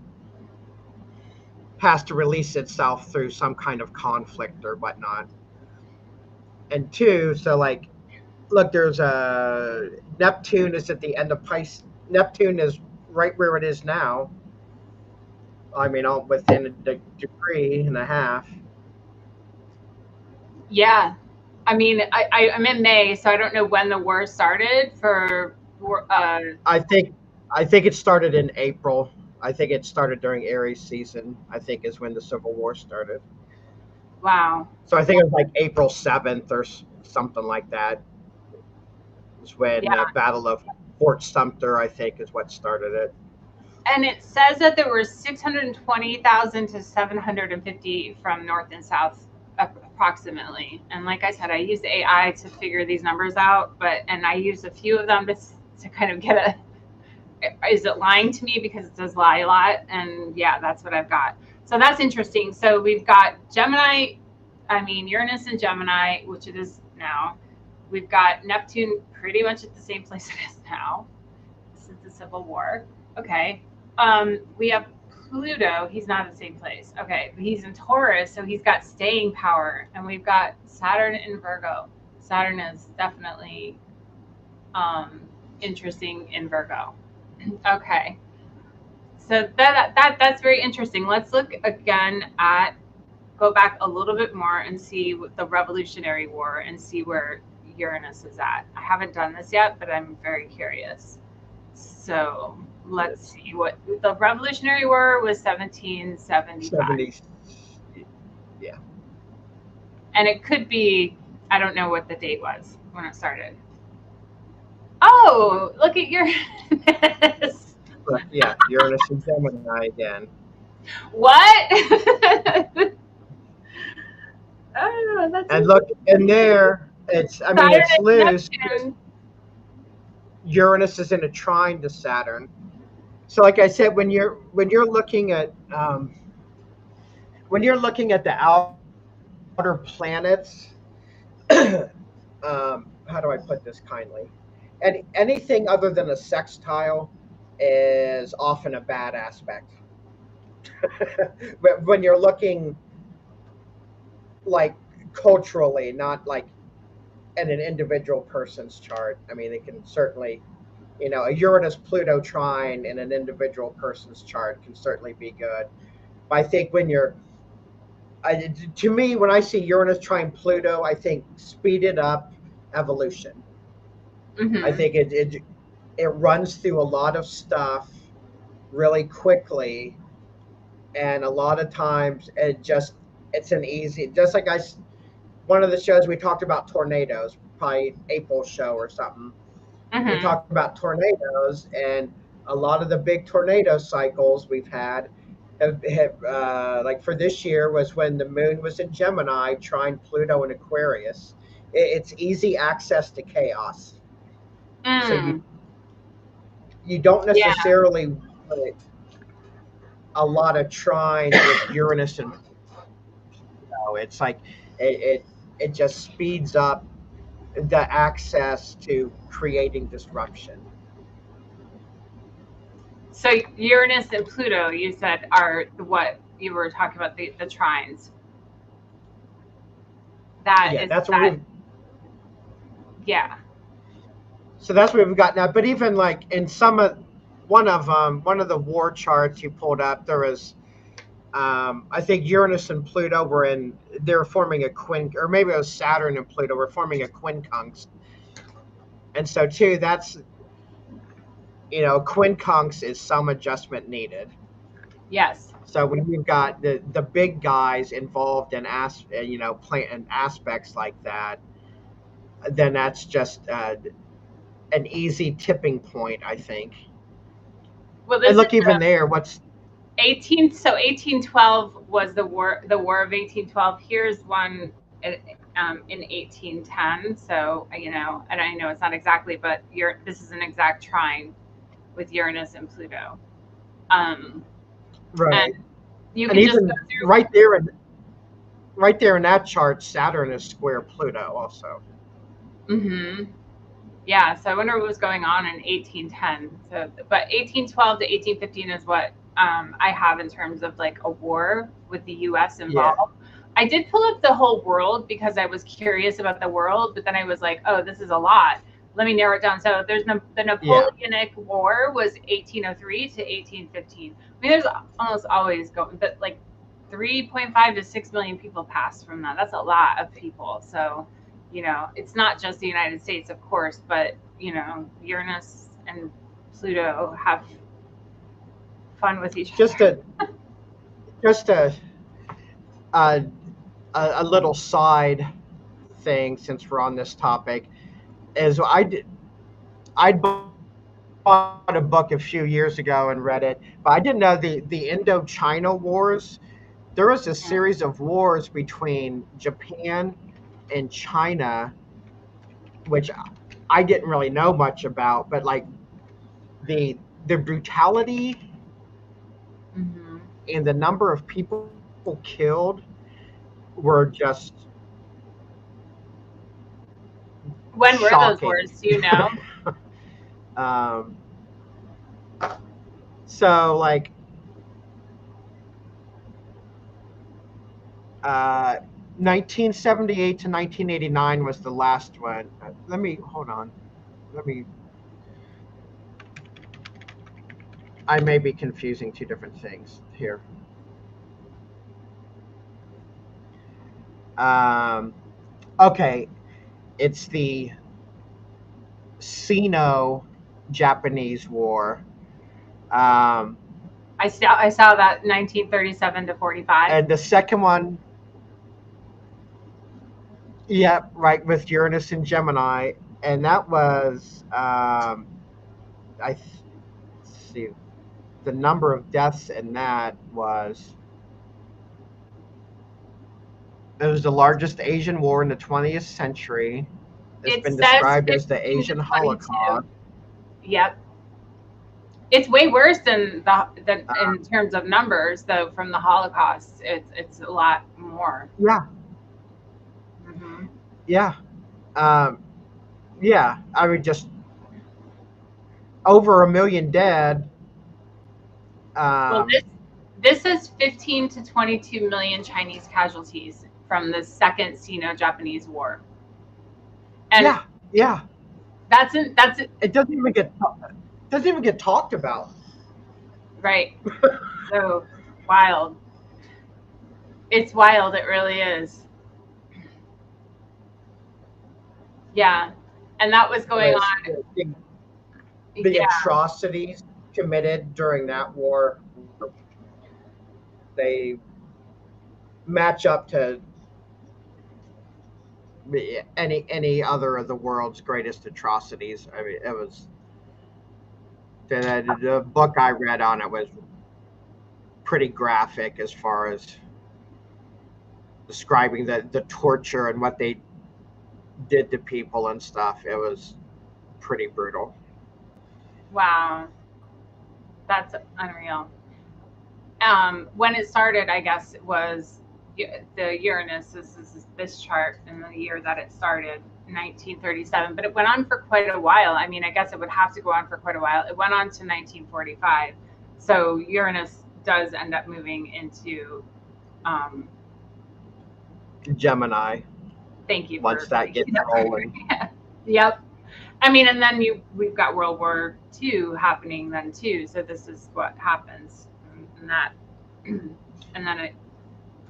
Speaker 2: has to release itself through some kind of conflict or whatnot. And two, so like, look, there's a Neptune is at the end of Pisces. Neptune is right where it is now. I mean, all within a degree and a half.
Speaker 1: Yeah, I mean, I'm in May, so I don't know when the war started for.
Speaker 2: I think it started in April. I think it started during Aries season. I think is when the Civil War started.
Speaker 1: Wow.
Speaker 2: So I think it was like April 7th or something like that. Is when the Battle of Fort Sumter, I think, is what started it.
Speaker 1: And it says that there were 620,000 to 750 from north and south, approximately. And like I said, I used AI to figure these numbers out, and I used a few of them to kind of get is it lying to me, because it does lie a lot. And yeah, that's what I've got. So that's interesting. So we've got Uranus and Gemini, which it is now. We've got Neptune pretty much at the same place it is now since the Civil War. Okay. We have Pluto. He's not in the same place. Okay. But he's in Taurus, so he's got staying power. And we've got Saturn in Virgo. Saturn is definitely interesting in Virgo. Okay. So that's very interesting. Let's look again go back a little bit more and see the Revolutionary War and see where Uranus is at. I haven't done this yet, but I'm very curious. So let's see what the Revolutionary War was. 1775.
Speaker 2: Yeah.
Speaker 1: And it could be, I don't know what the date was when it started. Oh, look at Uranus.
Speaker 2: Yeah, Uranus and Gemini again.
Speaker 1: What? Oh, that's
Speaker 2: And look in there, I mean,
Speaker 1: Saturn
Speaker 2: it's
Speaker 1: and
Speaker 2: loose.
Speaker 1: Neptune.
Speaker 2: Uranus is in a trine to Saturn. So, like I said, when you're looking at the outer planets, how do I put this kindly? And anything other than a sextile is often a bad aspect. But when you're looking like culturally, not like in an individual person's chart, I mean, it can certainly, a Uranus Pluto trine in an individual person's chart can certainly be good. But I think to me, when I see Uranus trine Pluto, I think speeded up evolution. I
Speaker 1: Mm-hmm.
Speaker 2: think it runs through a lot of stuff really quickly, and a lot of times it's an easy, just like one of the shows we talked about tornadoes, probably April show or something. We
Speaker 1: Mm-hmm.
Speaker 2: talked about tornadoes, and a lot of the big tornado cycles we've had like for this year was when the moon was in Gemini, trine Pluto and Aquarius. It's easy access to chaos, so you
Speaker 1: Mm.
Speaker 2: you don't
Speaker 1: Yeah.
Speaker 2: necessarily want a lot of trines with Uranus and Pluto. It's like it just speeds up the access to creating disruption.
Speaker 1: So Uranus and Pluto, you said, are what you were talking about, the trines. That
Speaker 2: Yeah,
Speaker 1: is
Speaker 2: that's what
Speaker 1: that.
Speaker 2: we've
Speaker 1: Yeah.
Speaker 2: so that's what we've got now. But even like in one of the war charts you pulled up, there was I think Uranus and Pluto they're forming a or maybe it was Saturn and Pluto were forming a quincunx. And so too, that's quincunx is some adjustment needed.
Speaker 1: Yes.
Speaker 2: So when you've got the big guys involved in plant aspects like that, then that's just an easy tipping point, I think.
Speaker 1: Well,
Speaker 2: And
Speaker 1: this is
Speaker 2: look, even there, what's
Speaker 1: 1812 was the war of 1812. Here's one in 1810. So and I know it's not exactly, but this is an exact trine with Uranus and Pluto. Um, and
Speaker 2: right?
Speaker 1: you
Speaker 2: And
Speaker 1: can just go
Speaker 2: even
Speaker 1: through.
Speaker 2: right there in that chart, Saturn is square Pluto also.
Speaker 1: Hmm. Yeah, so I wonder what was going on in 1810. So, but 1812 to 1815 is what I have in terms of like a war with the U.S.
Speaker 2: Yeah,
Speaker 1: involved. I did pull up the whole world because I was curious about the world, but then I was like, oh, this is a lot. Let me narrow it down. So there's the
Speaker 2: yeah.
Speaker 1: Napoleonic War was 1803 to 1815. I mean, there's almost always going, but like 3.5 to 6 million people passed from that. That's a lot of people. So it's not just the United States, of course, but Uranus and Pluto have fun with each
Speaker 2: Just
Speaker 1: other.
Speaker 2: a just a a little side thing since we're on this topic is I bought a book a few years ago and read it, but I didn't know the Indochina Wars. There was a series of wars between Japan and China, which I didn't really know much about, but like the brutality
Speaker 1: Mm-hmm.
Speaker 2: and the number of people killed were just
Speaker 1: When were those
Speaker 2: shocking.
Speaker 1: wars? Do you know?
Speaker 2: um, so like 1978 to 1989 was the last one. Let me hold on. Let me. I may be confusing two different things here. Um, okay, it's the Sino-Japanese War, um,
Speaker 1: I saw that 1937 to 45.
Speaker 2: and the second one, yeah, right, with Uranus and Gemini, and that was I let's see. the number of deaths in that it was the largest Asian war in the 20th century. It's
Speaker 1: It
Speaker 2: been
Speaker 1: says
Speaker 2: described as the
Speaker 1: 15 to
Speaker 2: Asian
Speaker 1: 22.
Speaker 2: Holocaust.
Speaker 1: Yep. It's way worse than in terms of numbers, though. From the Holocaust, it's a lot more.
Speaker 2: Yeah,
Speaker 1: Mm-hmm.
Speaker 2: yeah, yeah. I mean, just over 1 million dead.
Speaker 1: Well,
Speaker 2: Um,
Speaker 1: this is 15 to 22 million Chinese casualties from the Second Sino-Japanese War, and
Speaker 2: yeah, yeah.
Speaker 1: that's
Speaker 2: It doesn't even get talked about.
Speaker 1: right. So wild. It's wild. It really is. Yeah, and that was going
Speaker 2: Was
Speaker 1: on.
Speaker 2: the
Speaker 1: Yeah.
Speaker 2: atrocities committed during that war, they match up to any other of the world's greatest atrocities. I mean, it was the book I read on it was pretty graphic as far as describing the torture and what they did to people and stuff. It was pretty brutal.
Speaker 1: Wow, that's unreal. When it started, I guess it was the Uranus. This is this chart in the year that it started, 1937. But it went on for quite a while. I mean, I guess it would have to go on for quite a while. It went on to 1945. So Uranus does end up moving into. Um,
Speaker 2: Gemini,
Speaker 1: Thank you
Speaker 2: once
Speaker 1: for
Speaker 2: that gets
Speaker 1: making that
Speaker 2: rolling.
Speaker 1: clear. Yep. I mean, and then we've got World War II happening then too. So this is what happens, and that, and then it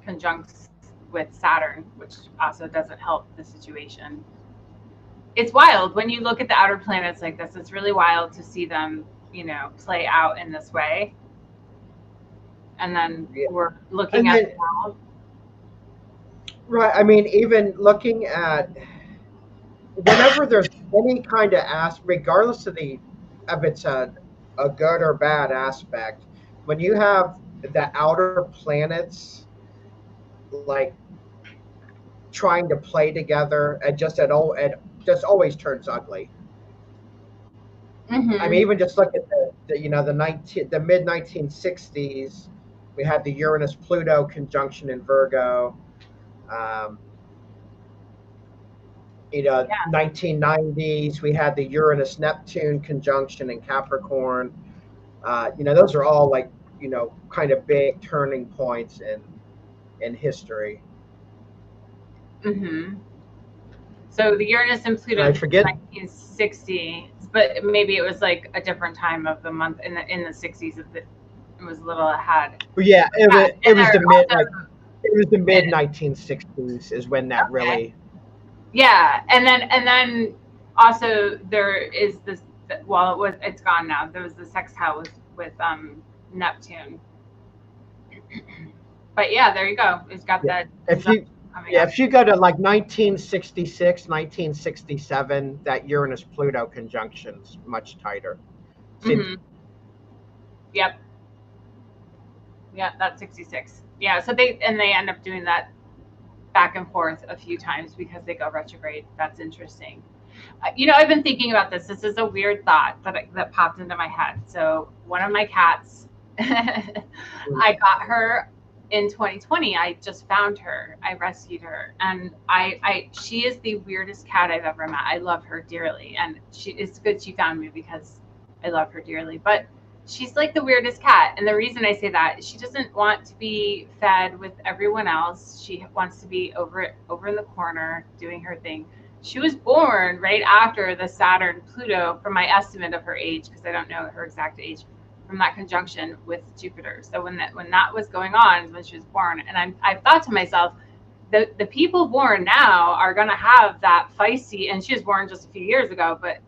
Speaker 1: conjuncts with Saturn, which also doesn't help the situation. It's wild when you look at the outer planets like this. It's really wild to see them, play out in this way. And then
Speaker 2: Yeah.
Speaker 1: we're looking
Speaker 2: And
Speaker 1: at
Speaker 2: then,
Speaker 1: the world.
Speaker 2: right, I mean, even looking at whenever there's any kind of regardless of it's a good or bad aspect, when you have the outer planets like trying to play together, it just always turns ugly. I mean,
Speaker 1: Mm-hmm.
Speaker 2: even just look at the mid 1960s, we had the Uranus Pluto conjunction in Virgo. Um,
Speaker 1: Yeah.
Speaker 2: 1990s, we had the Uranus Neptune conjunction in Capricorn. Those are all like, kind of big turning points in history.
Speaker 1: Mm-hmm. So the Uranus and
Speaker 2: And
Speaker 1: Pluto,
Speaker 2: I
Speaker 1: this is
Speaker 2: forget,
Speaker 1: 1960, but maybe it was like a different time of the month in the 60s. It was a little ahead.
Speaker 2: but yeah,
Speaker 1: Yeah,
Speaker 2: it
Speaker 1: and
Speaker 2: was
Speaker 1: they're also
Speaker 2: it was the mid 1960s is when that
Speaker 1: okay.
Speaker 2: really.
Speaker 1: Yeah, and then also there is this. Well, it's gone now. There was the sextile with Neptune, but yeah, there you go. It's got
Speaker 2: Yeah.
Speaker 1: that
Speaker 2: If you
Speaker 1: conjunction coming
Speaker 2: yeah,
Speaker 1: up.
Speaker 2: if you go to like 1966, 1967, that Uranus Pluto conjunction's much tighter. Seems
Speaker 1: Hmm. Yep. Yeah, that's 66. Yeah, so they end up doing that back and forth a few times because they go retrograde. That's interesting. I've been thinking about this. This is a weird thought that popped into my head. So one of my cats, I got her in 2020. I just found her. I rescued her, and she is the weirdest cat I've ever met. I love her dearly, and it's good she found me because I love her dearly. But she's like the weirdest cat, and the reason I say that is she doesn't want to be fed with everyone else. She wants to be over in the corner doing her thing. She was born right after the Saturn Pluto, from my estimate of her age, because I don't know her exact age, from that conjunction with Jupiter. So when that was going on is when she was born, and I've thought to myself, the people born now are going to have that feisty, and she was born just a few years ago, but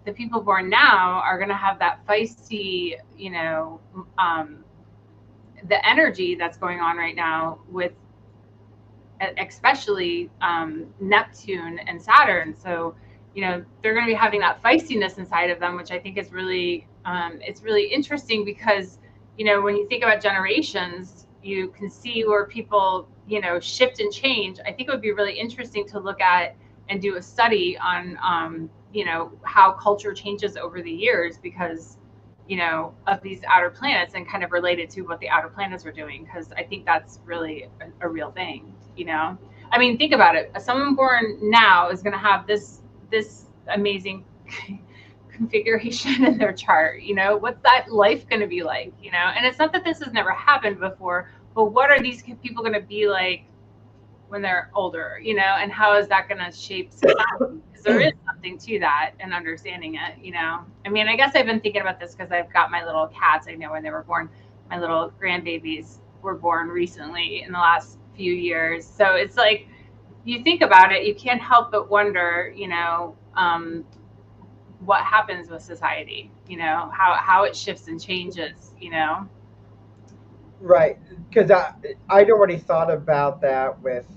Speaker 1: the people born now are going to have that feisty, the energy that's going on right now with especially Neptune and Saturn. So, they're going to be having that feistiness inside of them, which I think is really it's really interesting because, you know, when you think about generations, you can see where people, you know, shift and change. I think it would be really interesting to look at and do a study on, you know, how culture changes over the years because, you know, of these outer planets and kind of related to what the outer planets are doing. Because I think that's really a real thing, you know? I mean, think about it. Someone born now is going to have this amazing configuration in their chart. You know, what's that life going to be like? You know, and it's not that this has never happened before, but what are these people going to be like when they're older? You know, and how is that going to shape society? Because there is something to that and understanding it. You know, I mean, I guess I've been thinking about this because I've got my little cats. I know when they were born, my little grandbabies were born recently in the last few years. So it's like you think about it, you can't help but wonder, you know, what happens with society, you know, how it shifts and changes, you know.
Speaker 2: Right, because I'd already thought about that with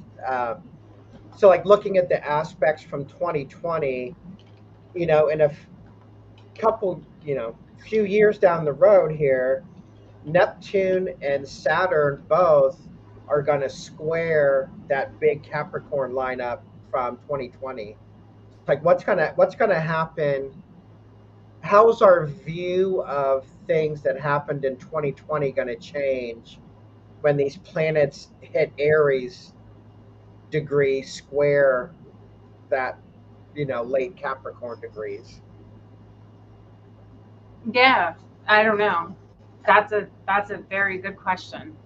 Speaker 2: so like looking at the aspects from 2020, you know, in a couple, you know, few years down the road here, Neptune and Saturn both are going to square that big Capricorn lineup from 2020. Like what's going to happen? How's our view of things that happened in 2020 going to change when these planets hit Aries degree square that, you know, late Capricorn degrees?
Speaker 1: Yeah, I don't know. That's a very good question.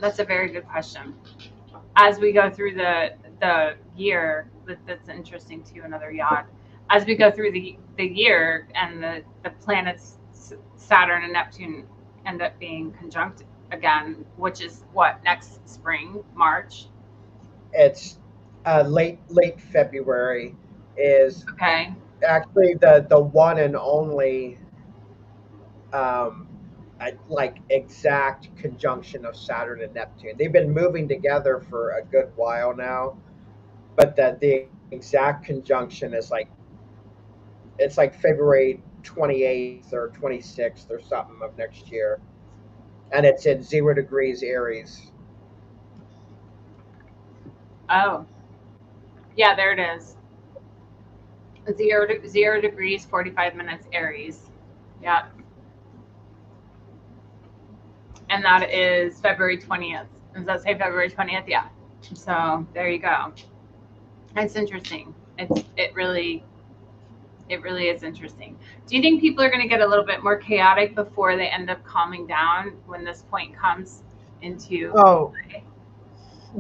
Speaker 1: That's a very good question. As we go through the year, that's interesting too. Another yacht. As we go through the year and the planets Saturn and Neptune end up being conjunct again, which is what, next spring, March.
Speaker 2: It's late February is
Speaker 1: Okay.
Speaker 2: actually the one and only um, like exact conjunction of Saturn and Neptune. They've been moving together for a good while now, but the exact conjunction is like it's like February 28th or 26th or something of next year, and it's in 0 degrees Aries.
Speaker 1: Oh, yeah, there it is. 0 degrees 45 minutes Aries. Yeah, and that is February 20th. Does that say February 20th? Yeah. So there you go. It's interesting. It really is interesting. Do you think people are going to get a little bit more chaotic before they end up calming down when this point comes into
Speaker 2: Oh
Speaker 1: play?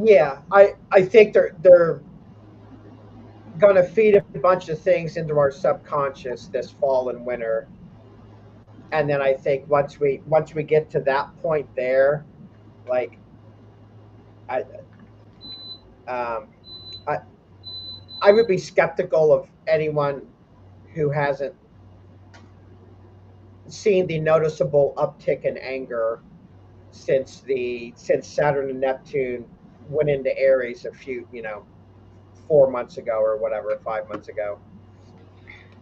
Speaker 2: yeah, I think they're gonna feed a bunch of things into our subconscious this fall and winter, and then I think once we get to that point there, like I um I I would be skeptical of anyone who hasn't seen the noticeable uptick in anger since Saturn and Neptune went into Aries a few, you know, 4 months ago or whatever, 5 months ago.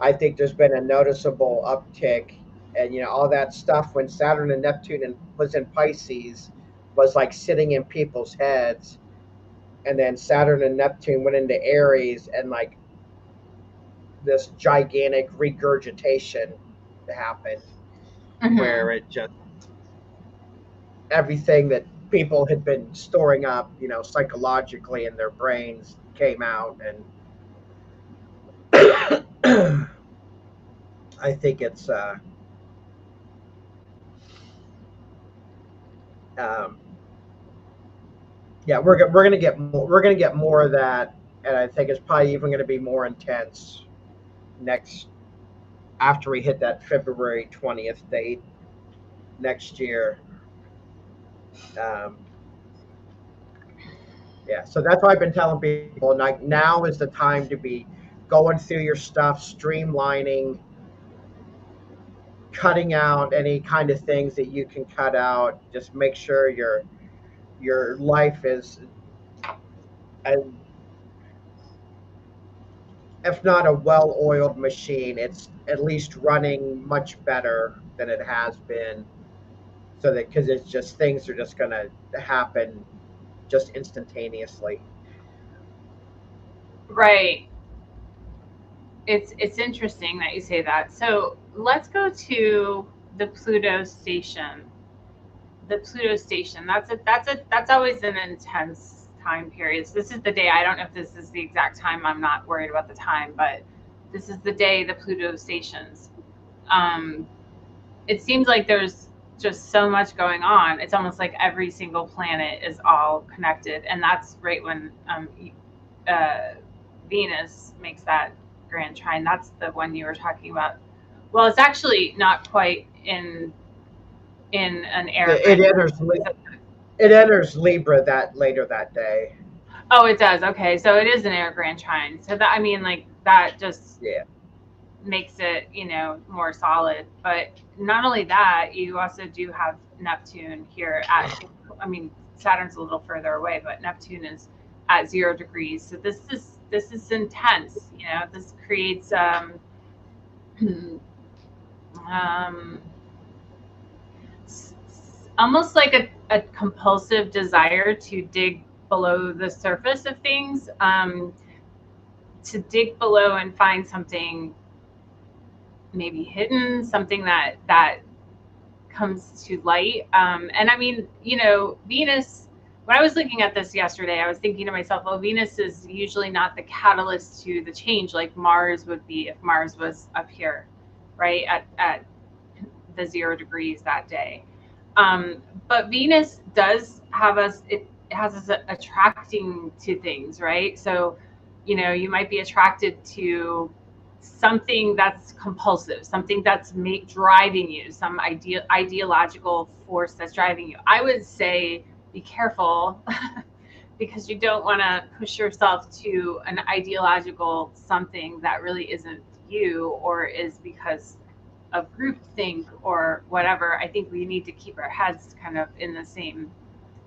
Speaker 2: I think there's been a noticeable uptick, and you know all that stuff when Saturn and Neptune was in Pisces was like sitting in people's heads, and then Saturn and Neptune went into Aries, and like this gigantic regurgitation happened
Speaker 1: Mm-hmm.
Speaker 2: where it just everything that people had been storing up, you know, psychologically in their brains came out, and I think it's um, yeah, we're gonna get more of that, and I think it's probably even gonna be more intense next after we hit that February 20th date next year. Um, yeah, so that's why I've been telling people like now is the time to be going through your stuff, streamlining, cutting out any kind of things that you can cut out. Just make sure your life is if not a well-oiled machine, it's at least running much better than it has been. So that because it's just things are just going to happen just instantaneously.
Speaker 1: Right. It's interesting that you say that. So let's go to the Pluto station. The Pluto station. That's always an intense time period. So this is the day. I don't know if this is the exact time. I'm not worried about the time, but this is the day the Pluto stations. Um, it seems like there's just so much going on. It's almost like every single planet is all connected, and that's right when uh, Venus makes that grand trine. That's the one you were talking about. Well, it's actually not quite in an air
Speaker 2: It
Speaker 1: grand
Speaker 2: enters
Speaker 1: trine.
Speaker 2: it enters Libra that later that day.
Speaker 1: Oh, it does. Okay, so it is an air grand trine. So that, I mean, like that just
Speaker 2: Yeah.
Speaker 1: makes it, more solid. But not only that, you also do have Neptune here at, I mean, Saturn's a little further away, but Neptune is at 0 degrees. So this is intense. This creates um, almost like a compulsive desire to dig below the surface of things, to dig below and find something maybe hidden, something that comes to light. And I mean, Venus, when I was looking at this yesterday, I was thinking to myself, well, Venus is usually not the catalyst to the change like Mars would be if Mars was up here, right, at the 0 degrees that day. But Venus does have us, it has us attracting to things, right? So, you might be attracted to something that's compulsive, something that's driving you, some ideological force that's driving you. I would say be careful because you don't want to push yourself to an ideological something that really isn't you, or is because of groupthink or whatever. I think we need to keep our heads kind of in the same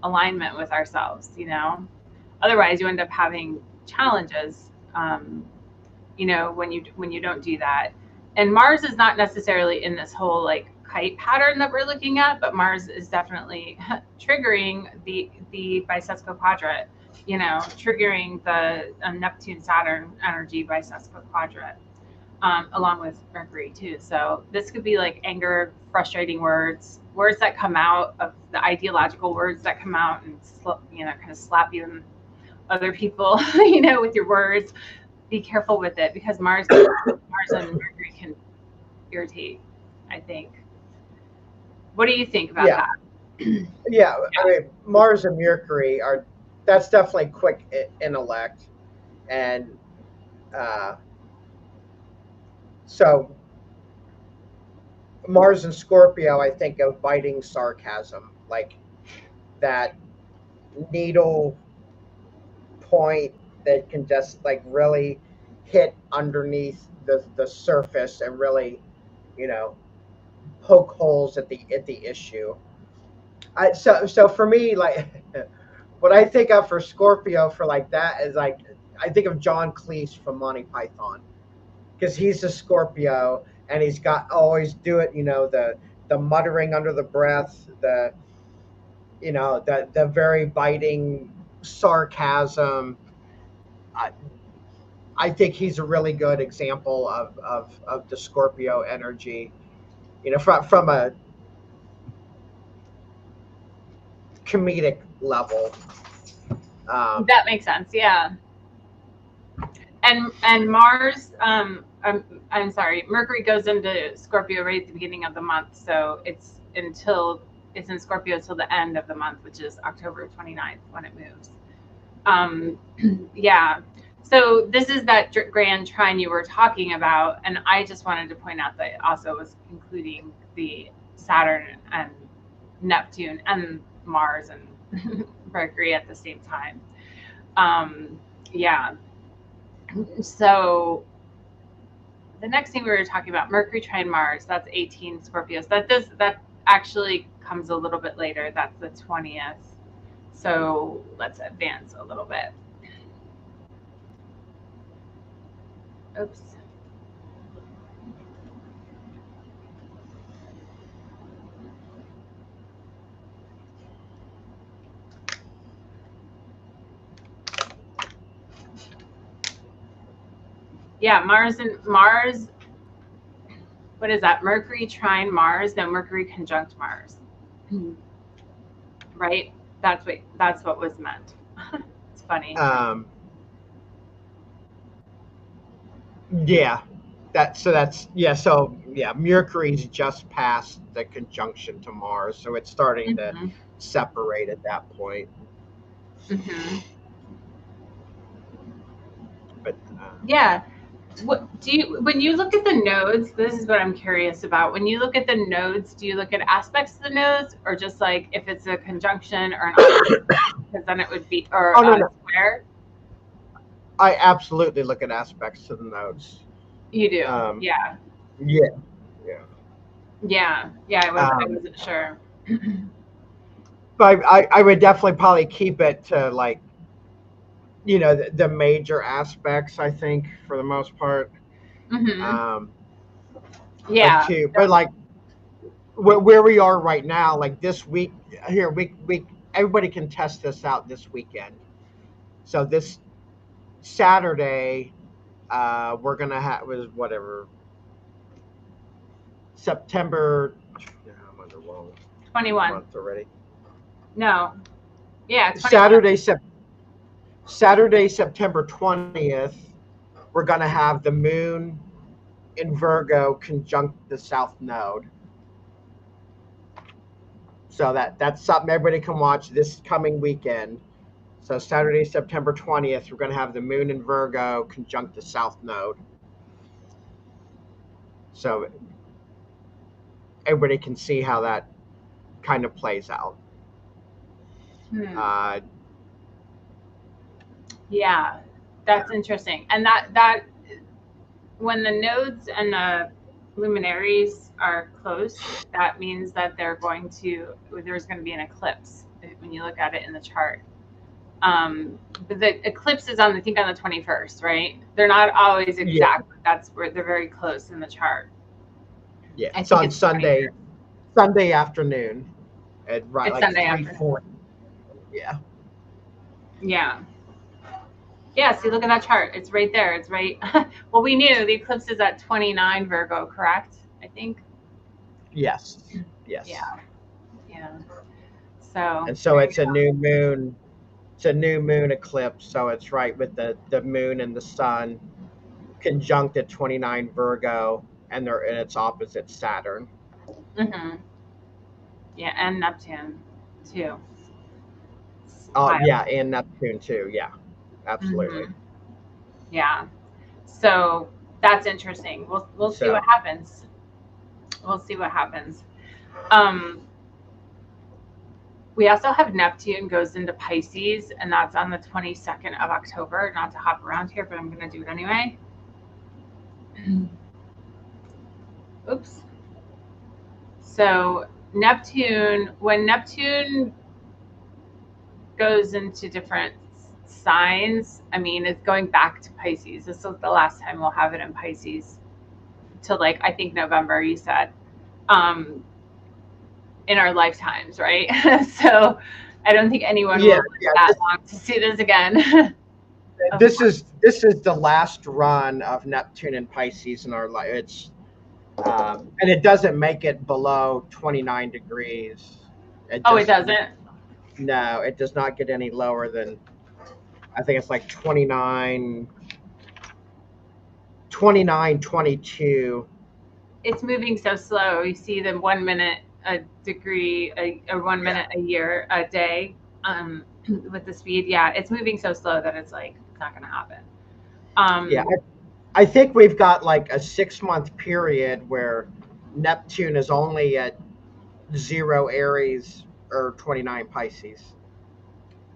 Speaker 1: alignment with ourselves. Otherwise, you end up having challenges, when you don't do that. And Mars is not necessarily in this whole like kite pattern that we're looking at, but Mars is definitely triggering the bisexual quadrant. Triggering the Neptune Saturn energy bisexual quadrant, along with Mercury too. So this could be like anger, frustrating words that come out of the ideological words that come out and kind of slap you and other people, with your words. Be careful with it because Mars and Mercury can irritate, I think. What do you think about
Speaker 2: Yeah.
Speaker 1: that?
Speaker 2: Yeah. I mean, Mars and Mercury are that's definitely quick intellect, and uh, so Mars and Scorpio, I think of biting sarcasm, like that needle point that can just like really hit underneath the surface and really, you know, poke holes at the issue. So for me, like what I think of for Scorpio for like that is like I think of John Cleese from Monty Python because he's a Scorpio and he's got always do it, the muttering under the breath, the very biting sarcasm. I, I think he's a really good example of the Scorpio energy. From a comedic level.
Speaker 1: That makes sense. Yeah. And Mars, I'm sorry, Mercury goes into Scorpio right at the beginning of the month, so it's in Scorpio till the end of the month, which is October 29th when it moves. Um, yeah. So this is that grand trine you were talking about, and I just wanted to point out that it also was including the Saturn and Neptune and Mars and Mercury at the same time. Yeah. So the next thing we were talking about, Mercury trine Mars, that's 18 Scorpios. That actually comes a little bit later. That's the 20th. So let's advance a little bit. Oops. Yeah, Mars and Mars. What is that? Mercury trine Mars, then Mercury conjunct Mars. Right? That's what was meant. It's funny.
Speaker 2: Yeah. Mercury's just past the conjunction to Mars, so it's starting to separate at that point. But
Speaker 1: yeah. What do you, when you look at the nodes, this is what I'm curious about. When you look at the nodes, do you look at aspects of the nodes, or just like if it's a conjunction or an opposite, because then it would be, or
Speaker 2: no.
Speaker 1: square?
Speaker 2: I absolutely look at aspects to the nodes.
Speaker 1: You do.
Speaker 2: Yeah.
Speaker 1: I wasn't sure.
Speaker 2: But I would definitely probably keep it to like, the major aspects, I think, for the most part.
Speaker 1: Yeah.
Speaker 2: But like where we are right now, like this week here, we everybody can test this out this weekend. So this Saturday, we're gonna have was whatever September. I'm on the wrong
Speaker 1: 21
Speaker 2: month already.
Speaker 1: No. Yeah.
Speaker 2: 21. Saturday, September 20th, we're gonna have the moon in Virgo conjunct the South Node. So that's something everybody can watch this coming weekend. So Saturday, September 20th, we're going to have the moon in Virgo conjunct the South Node. So everybody can see how that kind of plays out.
Speaker 1: Yeah, that's interesting. And that when the nodes and the luminaries are close, that means that there's going to be an eclipse when you look at it in the chart. But the eclipse is on the 21st, right? They're not always exact. Yeah. That's where they're very close in the chart.
Speaker 2: Yeah, it's on Sunday afternoon at right like 3:40. Yeah.
Speaker 1: Yeah, see, look at that chart. It's right there. It's right. Well, we knew the eclipse is at 29 Virgo, correct? I think.
Speaker 2: Yes.
Speaker 1: Yeah.
Speaker 2: So it's a new moon. It's a new moon eclipse, so it's right with the moon and the sun conjunct at 29 Virgo, and they're in its opposite Saturn.
Speaker 1: Yeah, and Neptune too.
Speaker 2: Oh yeah, and Neptune too. Yeah, absolutely.
Speaker 1: Yeah, so that's interesting. We'll see what happens. We'll see what happens. We also have Neptune goes into Pisces, and that's on the 22nd of October. Not to hop around here, but I'm going to do it anyway. Oops. So Neptune, when Neptune goes into different signs, I mean, it's going back to Pisces. This is the last time we'll have it in Pisces till like, I think November, you said, in our lifetimes, right? So I don't think anyone will live that long to see this again.
Speaker 2: This is the last run of Neptune and Pisces in our life. It's and it doesn't make it below 29 degrees.
Speaker 1: It doesn't?
Speaker 2: No, it does not get any lower than, I think it's like 29, 22.
Speaker 1: It's moving so slow. You see them 1 minute a degree, or 1 minute a year, a day, with the speed. Yeah, it's moving so slow that it's like, it's not going to happen.
Speaker 2: I think we've got like a 6-month period where Neptune is only at 0 Aries or 29 Pisces.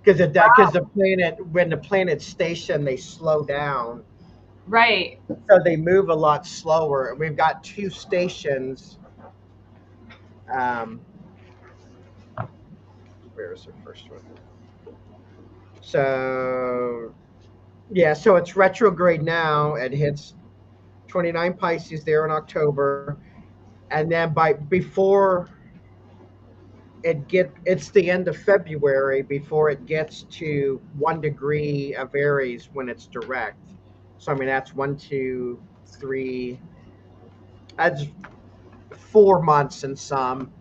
Speaker 2: Because the planet, when the planet's stationed, they slow down.
Speaker 1: Right.
Speaker 2: So they move a lot slower. We've got 2 stations. Where is the first one? So, so it's retrograde now. It hits 29 Pisces there in October, and then before it's the end of February before it gets to 1 degree of Aries when it's direct. So I mean that's 1, 2, 3. That's 4 months in some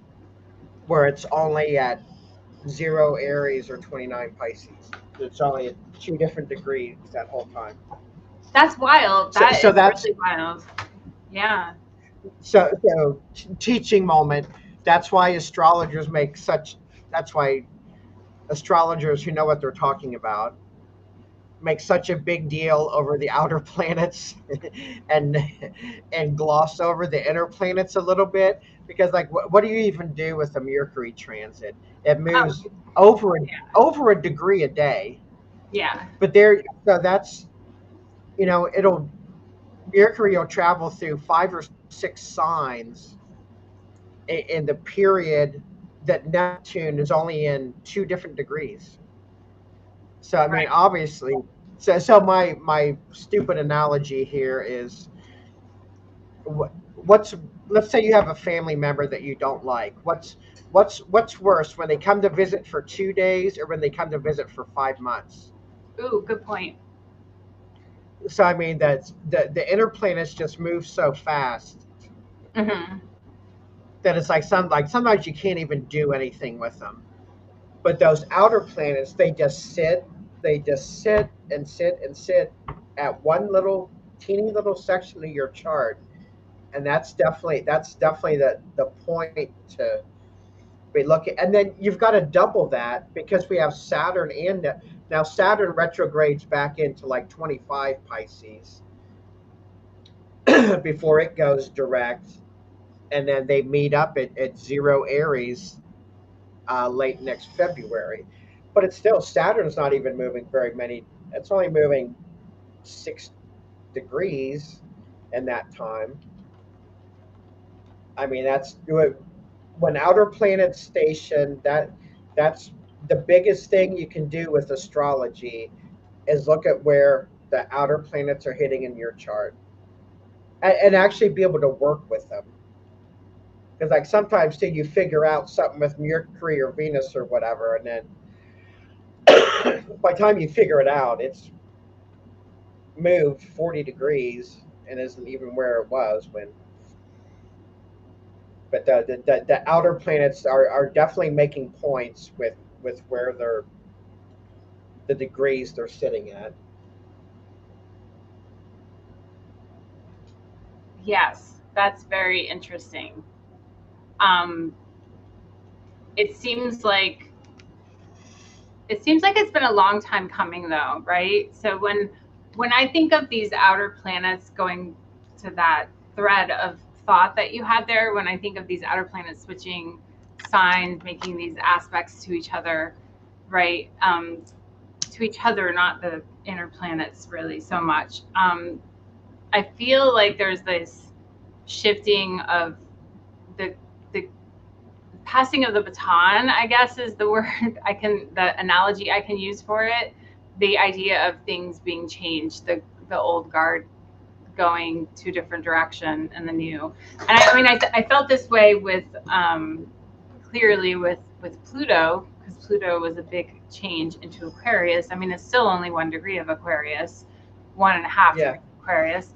Speaker 2: where it's only at 0 Aries or 29 Pisces. It's only at 2 different degrees that whole time.
Speaker 1: That's wild.
Speaker 2: So,
Speaker 1: That
Speaker 2: so
Speaker 1: is
Speaker 2: that's
Speaker 1: really wild. Yeah.
Speaker 2: teaching moment. That's why astrologers make such. That's why astrologers who know what they're talking about make such a big deal over the outer planets and gloss over the inner planets a little bit because like what do you even do with a Mercury transit? It
Speaker 1: Oh,
Speaker 2: moves over
Speaker 1: yeah.
Speaker 2: over a degree a day,
Speaker 1: Yeah.
Speaker 2: but there so that's it'll Mercury will travel through 5 or 6 signs in the period that Neptune is only in 2 different degrees. So I mean,
Speaker 1: Right.
Speaker 2: obviously, so my stupid analogy here is what's let's say you have a family member that you don't like. What's worse when they come to visit for 2 days or when they come to visit for 5 months?
Speaker 1: Ooh, good point.
Speaker 2: So I mean that the inner planets just move so fast
Speaker 1: Hmm.
Speaker 2: that it's like sometimes you can't even do anything with them. But those outer planets, they just sit and sit and sit at one little teeny little section of your chart, and that's definitely the point to be looking. And then you've got to double that because we have Saturn now Saturn retrogrades back into like 25 Pisces before it goes direct, and then they meet up at 0 Aries late next February. But it's still Saturn's not even moving very many. It's only moving 6 degrees in that time. I mean, that's when outer planets station. That's the biggest thing you can do with astrology is look at where the outer planets are hitting in your chart and actually be able to work with them. Because like sometimes too, you figure out something with Mercury or Venus or whatever, and then by the time you figure it out, it's moved 40 degrees and isn't even where it was when. But the outer planets are definitely making points with where the degrees they're sitting at.
Speaker 1: Yes, that's very interesting. Um, it seems like it's been a long time coming though, right? So when I think of these outer planets going to that thread of thought that you had there, when I think of these outer planets switching signs, making these aspects to each other, right? To each other, not the inner planets really so much. I feel like there's this shifting of the the passing of the baton, I guess is the word the analogy I can use for it. The idea of things being changed, the old guard going to a different direction and the new. And I mean, I felt this way with clearly with Pluto, because Pluto was a big change into Aquarius. I mean, it's still only 1 degree of Aquarius, 1.5
Speaker 2: Yeah,
Speaker 1: degrees of Aquarius,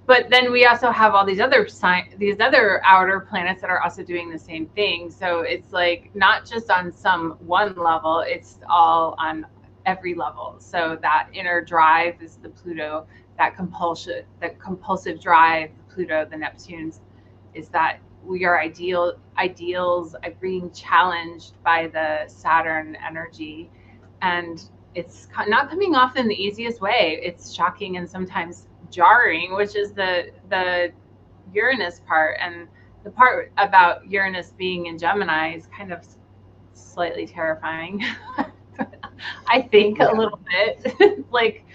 Speaker 1: but then we also have all these other outer planets that are also doing the same thing. So it's like not just on some one level, it's all on every level. So that inner drive is the Pluto, that compulsive drive, the Pluto, the Neptunes, is that we are ideals are being challenged by the Saturn energy, and it's not coming off in the easiest way. It's shocking and sometimes jarring, which is the Uranus part. And the part about Uranus being in Gemini is kind of slightly terrifying. I think a
Speaker 2: yeah,
Speaker 1: little bit, like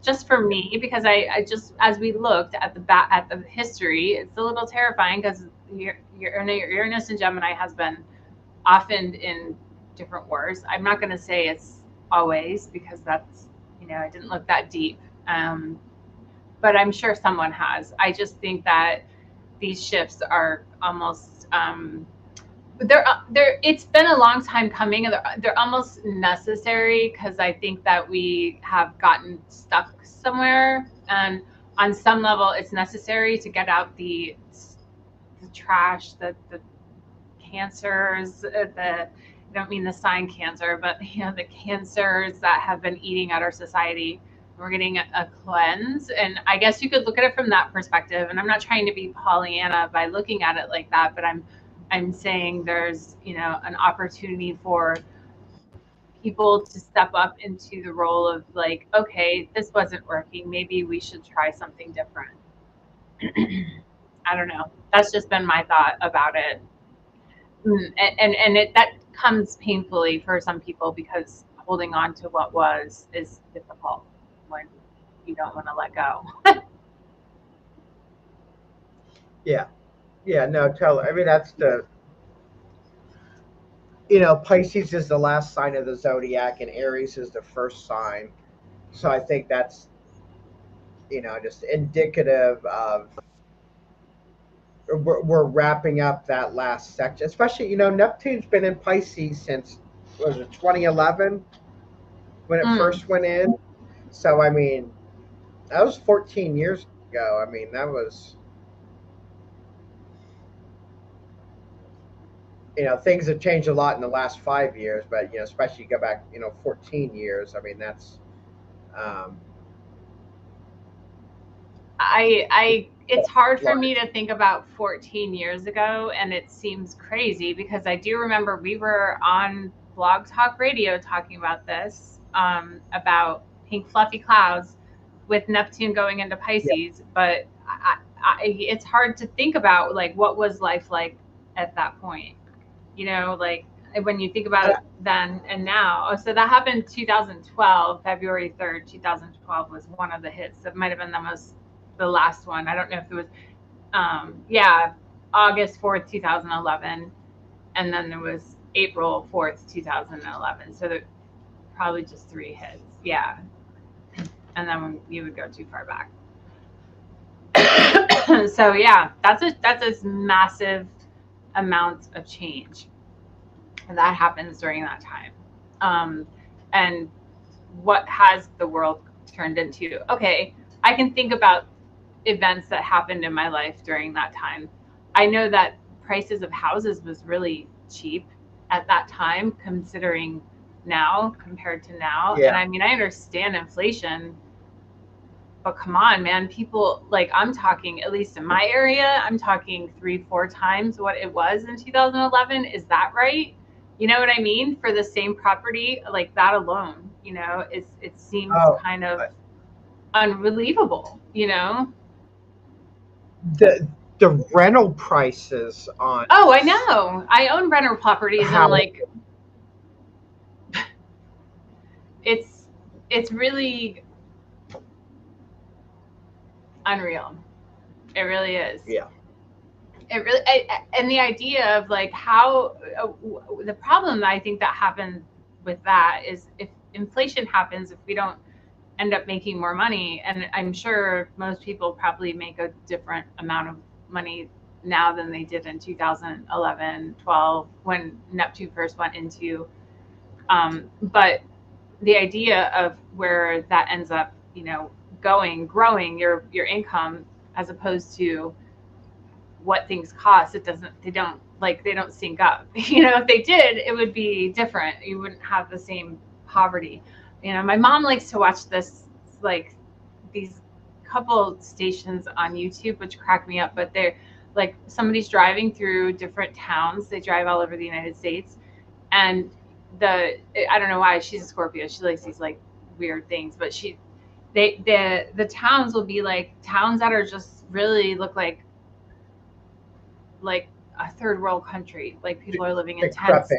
Speaker 1: just for me, because I just as we looked at the history, it's a little terrifying because Uranus and Gemini has been often in different wars. I'm not going to say it's always because that's I didn't look that deep. Um, but I'm sure someone has. I just think that these shifts are almost it's been a long time coming, and they're almost necessary, because I think that we have gotten stuck somewhere, and on some level it's necessary to get out the trash, the cancers, I don't mean the sign cancer, but the cancers that have been eating at our society. We're getting a cleanse, and I guess you could look at it from that perspective. And I'm not trying to be Pollyanna by looking at it like that, but I'm saying there's an opportunity for people to step up into the role of like, okay, this wasn't working, maybe we should try something different. I don't know. That's just been my thought about it. And that comes painfully for some people, because holding on to what was is difficult when you don't want to let go.
Speaker 2: Yeah, no, totally. I mean, that's Pisces is the last sign of the zodiac, and Aries is the first sign. So I think that's, just indicative of we're wrapping up that last section. Especially, Neptune's been in Pisces since, was it 2011 when it first went in? So, I mean, that was 14 years ago. I mean, that was, things have changed a lot in the last 5 years, but, especially go back, 14 years. I mean, that's, um,
Speaker 1: It's hard for me to think about 14 years ago, and it seems crazy, because I do remember we were on Blog Talk Radio talking about this, about pink fluffy clouds with Neptune going into Pisces. But it's hard to think about, like, what was life like at that point, like when you think about it then and now. Oh, so that happened 2012, February 3rd, 2012 was one of the hits. That might have been the last one. I don't know if it was, August 4th, 2011. And then there was April 4th, 2011. So there probably just 3 hits. Yeah. And then you would go too far back. So yeah, that's a massive amount of change. And that happens during that time. And what has the world turned into? Okay, I can think about events that happened in my life during that time. I know that prices of houses was really cheap at that time, considering now, compared to now.
Speaker 2: Yeah.
Speaker 1: And I mean, I understand inflation, but come on, man, people, like, I'm talking, at least in my area, I'm talking 3-4 times what it was in 2011. Is that right? You know what I mean? For the same property, like that alone, it seems kind of unbelievable,
Speaker 2: The rental prices on.
Speaker 1: Oh, I know. I own rental properties, and like, it's really unreal. It really is.
Speaker 2: Yeah.
Speaker 1: It really, and the idea of like how the problem that I think that happens with that is, if inflation happens, if we don't end up making more money, and I'm sure most people probably make a different amount of money now than they did in 2011, 12, when Neptune first went into, but the idea of where that ends up, growing your income, as opposed to what things cost, they don't sync up. If they did, it would be different. You wouldn't have the same poverty. My mom likes to watch like these couple stations on YouTube, which crack me up, but they're like, somebody's driving through different towns. They drive all over the United States, and I don't know why, she's a Scorpio, she likes these like weird things, but the towns will be like towns that are just really look like a third world country, like people are living in tents,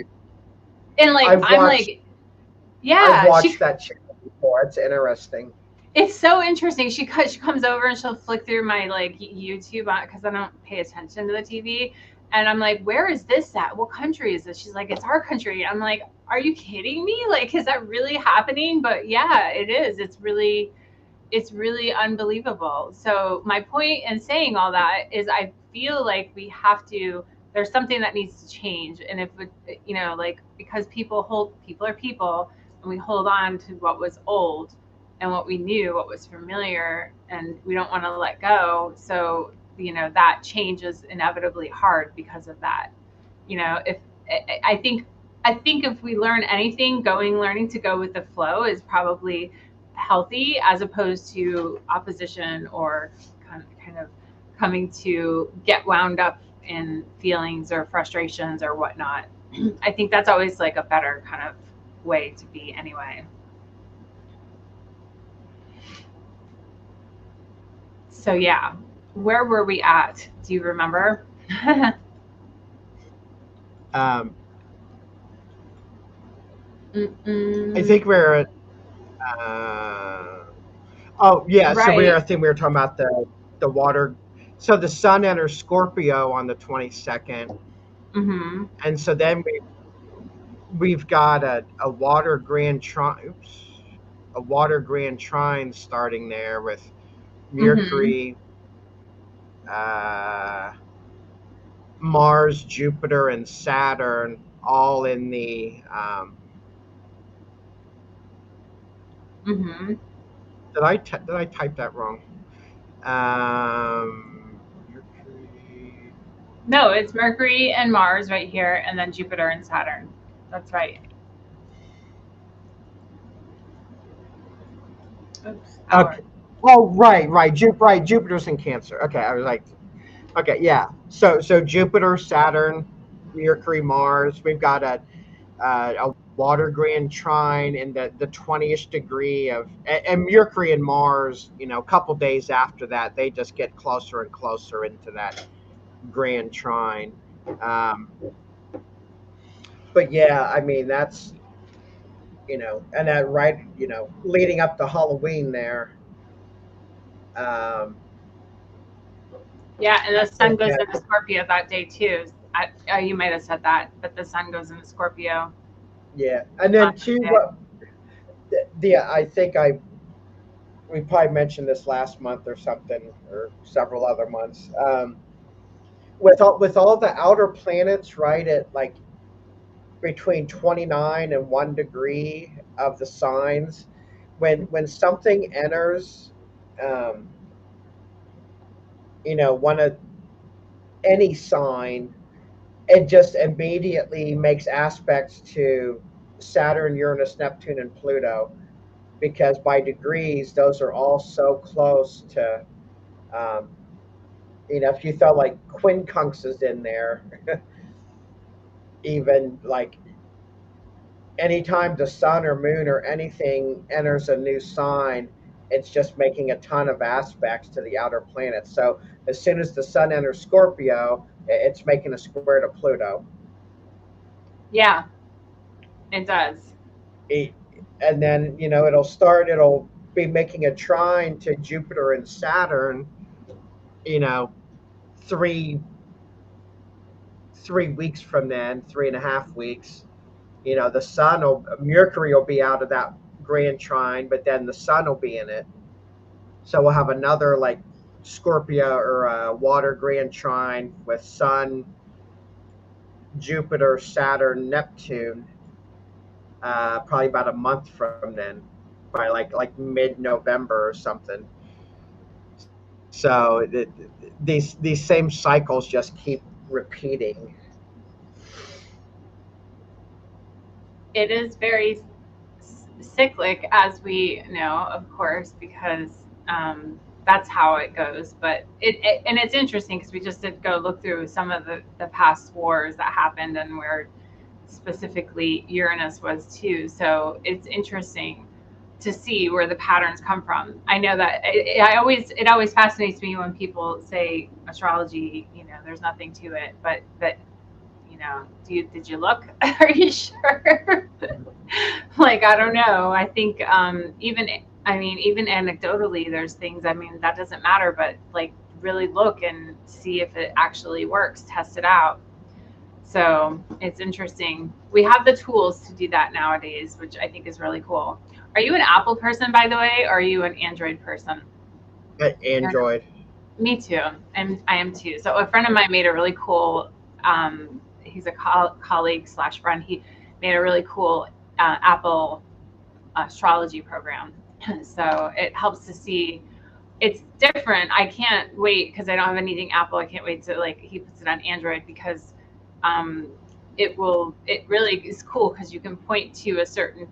Speaker 1: and like I've watched
Speaker 2: that channel before. It's interesting.
Speaker 1: It's so interesting. She comes over and she'll flick through my like YouTube, because I don't pay attention to the TV, and I'm like, where is this at? What country is this? She's like, it's our country. I'm like, are you kidding me? Like, is that really happening? But yeah, it is. It's really, it's really unbelievable. So my point in saying all that is I feel like we have to, there's something that needs to change. And if it, you know, like, because people are people, and we hold on to what was old and what we knew, what was familiar, and we don't want to let go. So, you know, that change is inevitably hard because of that. You know, if I think if we learn anything, learning to go with the flow is probably healthy, as opposed to opposition or kind of coming to get wound up in feelings or frustrations or whatnot. I think that's always like a better kind of way to be anyway. So yeah, where were we at? Do you remember?
Speaker 2: I think we're at, oh yeah, so
Speaker 1: Right.
Speaker 2: I think we were talking about the water. So the sun enters Scorpio on the 22nd,
Speaker 1: Mm-hmm.
Speaker 2: and so then we've got a water grand trine. Oops, a water grand trine starting there with
Speaker 1: Mm-hmm.
Speaker 2: Mercury, uh, Mars, Jupiter, and Saturn, all in the.
Speaker 1: Mm-hmm.
Speaker 2: Did I type that wrong? Mercury.
Speaker 1: No, it's Mercury and Mars right here, and then Jupiter and Saturn. That's right. Oops,
Speaker 2: Okay.
Speaker 1: hour.
Speaker 2: Oh, right. Jupiter's in Cancer. Okay, I was like, okay, yeah. So Jupiter, Saturn, Mercury, Mars. We've got a water grand trine in the 20th degree of, and Mercury and Mars. You know, a couple days after that, they just get closer and closer into that grand trine. Um, but yeah, I mean that's, and that, right, leading up to Halloween there. Um,
Speaker 1: Yeah, and
Speaker 2: I
Speaker 1: the sun
Speaker 2: think
Speaker 1: goes
Speaker 2: that,
Speaker 1: into Scorpio that day too. You might have said that, but the sun goes into Scorpio
Speaker 2: yeah, and
Speaker 1: on
Speaker 2: then
Speaker 1: that
Speaker 2: two.
Speaker 1: day.
Speaker 2: I think we probably mentioned this last month or something, or several other months. With all the outer planets, right, at like between 29 and 1 degree of the signs, when something enters, um, one of any sign, it just immediately makes aspects to Saturn, Uranus, Neptune, and Pluto, because by degrees, those are all so close to, um, if you throw like quincunxes in there, even like anytime the sun or moon or anything enters a new sign, it's just making a ton of aspects to the outer planets. So as soon as the sun enters Scorpio, it's making a square to Pluto.
Speaker 1: Yeah, it does.
Speaker 2: It, and then, it'll be making a trine to Jupiter and Saturn, you know, three 3 weeks from then, 3.5 weeks. The Mercury will be out of that grand trine, but then the sun will be in it. So we'll have another like Scorpio or water grand trine with Sun, Jupiter, Saturn, Neptune. Probably about a month from then, by like mid-November or something. So these same cycles just keep repeating.
Speaker 1: It is very cyclic, as we know, of course, because that's how it goes. But and it's interesting because we just did go look through some of the past wars that happened, and where specifically Uranus was too. So it's interesting to see where the patterns come from. I know that it always fascinates me when people say astrology, there's nothing to it, but did you look? Are you sure? Like, I don't know. I think even anecdotally, there's things. I mean, that doesn't matter, but like really look and see if it actually works. Test it out. So it's interesting. We have the tools to do that nowadays, which I think is really cool. Are you an Apple person, by the way, or are you an Android person?
Speaker 2: Android.
Speaker 1: Me too, and I am too. So a friend of mine made a really cool. He's a colleague slash friend. He made a really cool Apple astrology program. So it helps to see. It's different. I can't wait because I don't have anything Apple. I can't wait to like he puts it on Android because it will. It really is cool because you can point to a certain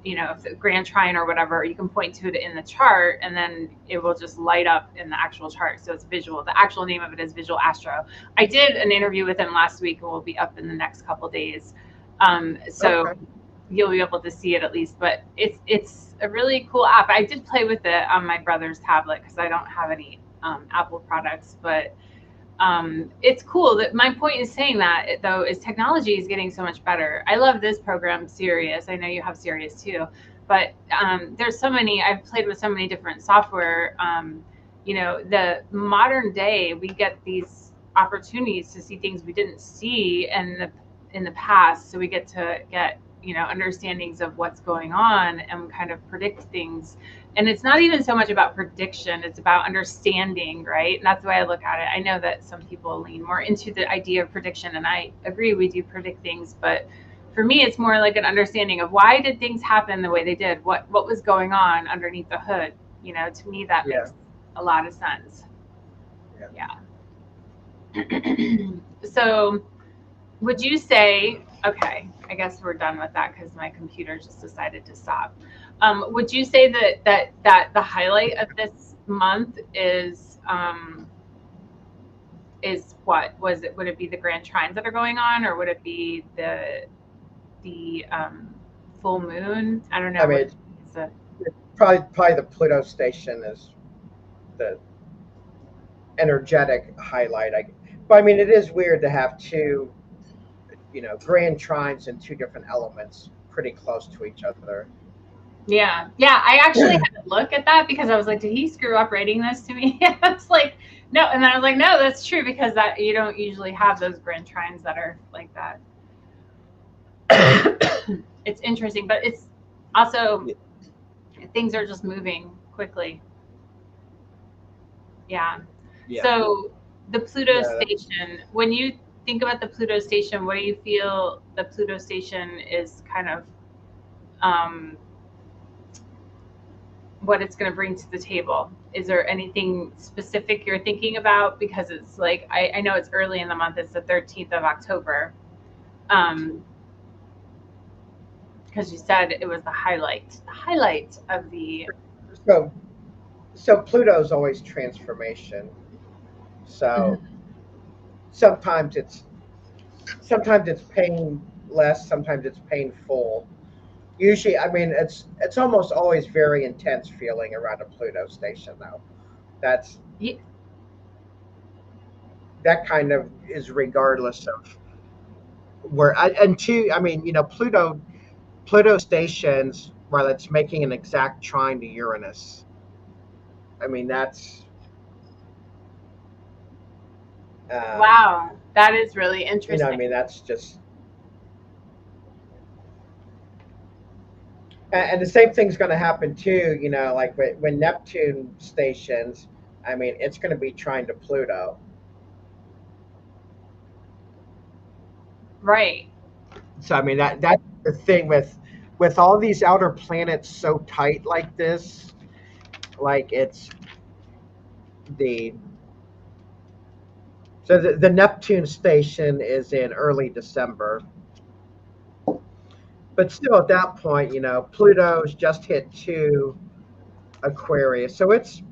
Speaker 1: if the grand trine or whatever, you can point to it in the chart and then it will just light up in the actual chart. So it's visual. The actual name of it is Visual Astro. I did an interview with him last week and will be up in the next couple days. So
Speaker 2: Okay.
Speaker 1: you'll be able to see it at least, but it's a really cool app. I did play with it on my brother's tablet because I don't have any Apple products, but it's cool. That my point is saying that though is technology is getting so much better. I love this program, Sirius. I know you have Sirius too, but there's so many. I've played with so many different software. The modern day we get these opportunities to see things we didn't see in the past. So we get to get understandings of what's going on and kind of predict things. And it's not even so much about prediction, it's about understanding, right? And that's the way I look at it. I know that some people lean more into the idea of prediction, and I agree we do predict things, but for me it's more like an understanding of why did things happen the way they did, what was going on underneath the hood. To me that
Speaker 2: Yeah.
Speaker 1: makes a lot of sense.
Speaker 2: Yeah.
Speaker 1: So would you say, okay, I guess we're done with that because my computer just decided to stop. Would you say that the highlight of this month is what was it? Would it be the grand trines that are going on, or would it be the full moon? I don't
Speaker 2: I
Speaker 1: know.
Speaker 2: mean,
Speaker 1: What
Speaker 2: it's
Speaker 1: is it?
Speaker 2: probably the Pluto station is the energetic highlight. But I mean, it is weird to have two, grand trines in two different elements pretty close to each other.
Speaker 1: Yeah, yeah. I actually had to look at that because I was like, did he screw up writing this to me? It's like, no. And then I was like, no, that's true because that you don't usually have those grand trines that are like that. It's interesting, but it's also things are just moving quickly. Yeah.
Speaker 2: Yeah.
Speaker 1: So the Pluto
Speaker 2: Yeah.
Speaker 1: station, when you think about the Pluto station, what do you feel the Pluto station is kind of um, what it's going to bring to the table? Is there anything specific you're thinking about? Because it's like, I know it's early in the month, it's the 13th of October. Because you said it was the highlight of the.
Speaker 2: So so Pluto's always transformation. So
Speaker 1: Mhm.
Speaker 2: sometimes it's painless, sometimes it's painful. Usually, I mean, it's almost always very intense feeling around a Pluto station, though. That's
Speaker 1: Ye-
Speaker 2: that kind of is regardless of where. And two, I mean, Pluto stations while it's making an exact trine to Uranus. I mean, that's um,
Speaker 1: Wow, that is really
Speaker 2: I
Speaker 1: interesting.
Speaker 2: mean, that's just and the same thing's going to happen too. Like when Neptune stations. I mean, it's going to be trine to Pluto.
Speaker 1: Right.
Speaker 2: So I mean that's the thing with all these outer planets so tight like this, like it's the the Neptune station is in early December, but still at that point, Pluto's just hit two Aquarius, so it's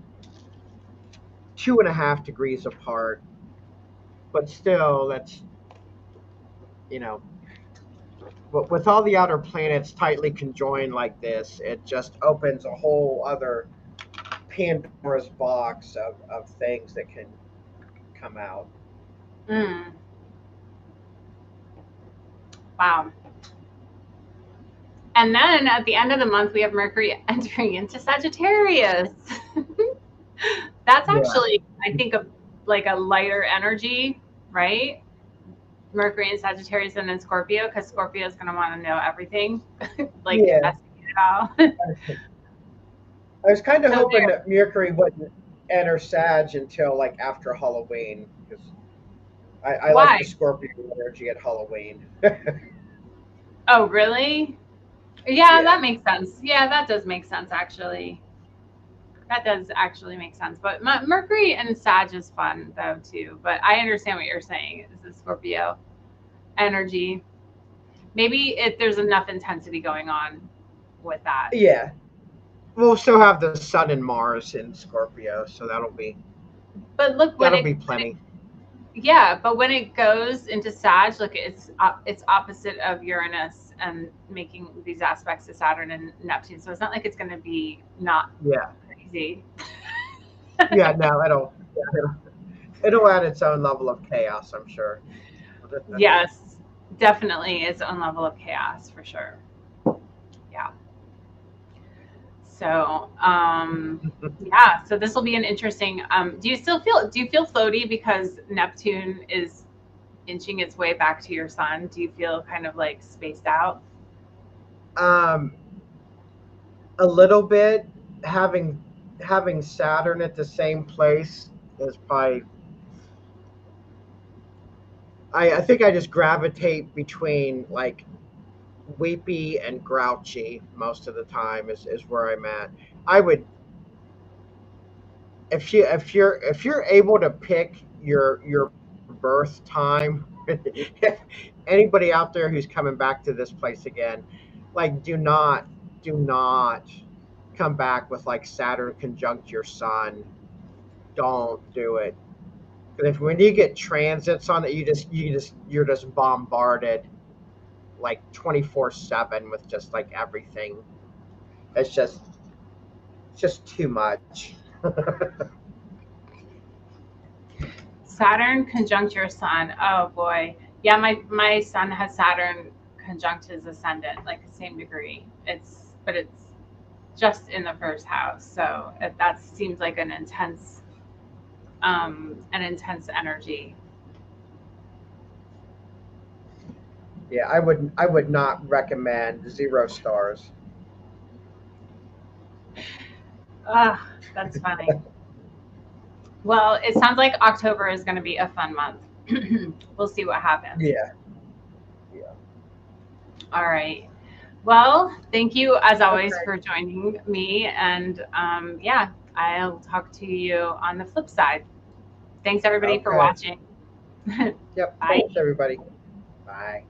Speaker 2: 2.5 degrees apart, but still that's you know with all the outer planets tightly conjoined like this, it just opens a whole other Pandora's box of things that can come out.
Speaker 1: Mm, wow. And then at the end of the month, we have Mercury entering into Sagittarius. That's
Speaker 2: Yeah.
Speaker 1: actually, I think, like a lighter energy, right? Mercury and Sagittarius and then Scorpio, because Scorpio is going to want to know everything, like
Speaker 2: Yeah.
Speaker 1: investigate it all.
Speaker 2: I was kind of
Speaker 1: So
Speaker 2: hoping
Speaker 1: there.
Speaker 2: that Mercury wouldn't enter Sag until like after Halloween, because I like the
Speaker 1: Why?
Speaker 2: Scorpio energy at Halloween.
Speaker 1: Oh, really? Yeah,
Speaker 2: Yeah.
Speaker 1: that makes sense. Yeah, that does make sense, actually. That does actually make sense. But Mercury and Sag is fun, though, too. But I understand what you're saying. It's a Scorpio energy. Maybe if there's enough intensity going on with that.
Speaker 2: Yeah. We'll still have the Sun and Mars in Scorpio, so
Speaker 1: But look,
Speaker 2: that'll be plenty.
Speaker 1: yeah, but when it goes into Sag, look, it's opposite of Uranus and making these aspects to Saturn and Neptune. So it's not like it's going to be not
Speaker 2: Yeah.
Speaker 1: crazy.
Speaker 2: Yeah, no, it'll add its own level of chaos, I'm sure.
Speaker 1: Yes, definitely its own level of chaos for sure. Yeah. So, yeah. So this will be an interesting. Do you feel floaty because Neptune is inching its way back to your sun? Do you feel kind of like spaced out?
Speaker 2: um a little bit. Having Saturn at the same place is probably, I think I just gravitate between like weepy and grouchy most of the time is where I'm at. I would, if you're able to pick your birth time, anybody out there who's coming back to this place again, like do not come back with like Saturn conjunct your sun. Don't do it. Because if when you get transits on it, you're just bombarded like 24/7 with just like everything. It's just too much.
Speaker 1: Saturn conjunct your sun. Oh boy. Yeah, my son has Saturn conjunct his ascendant, like the same degree. It's just in the first house. So that seems like an intense energy.
Speaker 2: Yeah, I would not recommend 0 stars.
Speaker 1: Ah, that's funny. Well, it sounds like October is going to be a fun month. We'll see what happens.
Speaker 2: Yeah, yeah.
Speaker 1: All right. Well, thank you as always
Speaker 2: Okay,
Speaker 1: for joining me. And yeah, I'll talk to you on the flip side. Thanks everybody for
Speaker 2: okay.
Speaker 1: watching.
Speaker 2: Yep.
Speaker 1: Bye.
Speaker 2: Thanks, everybody. Bye.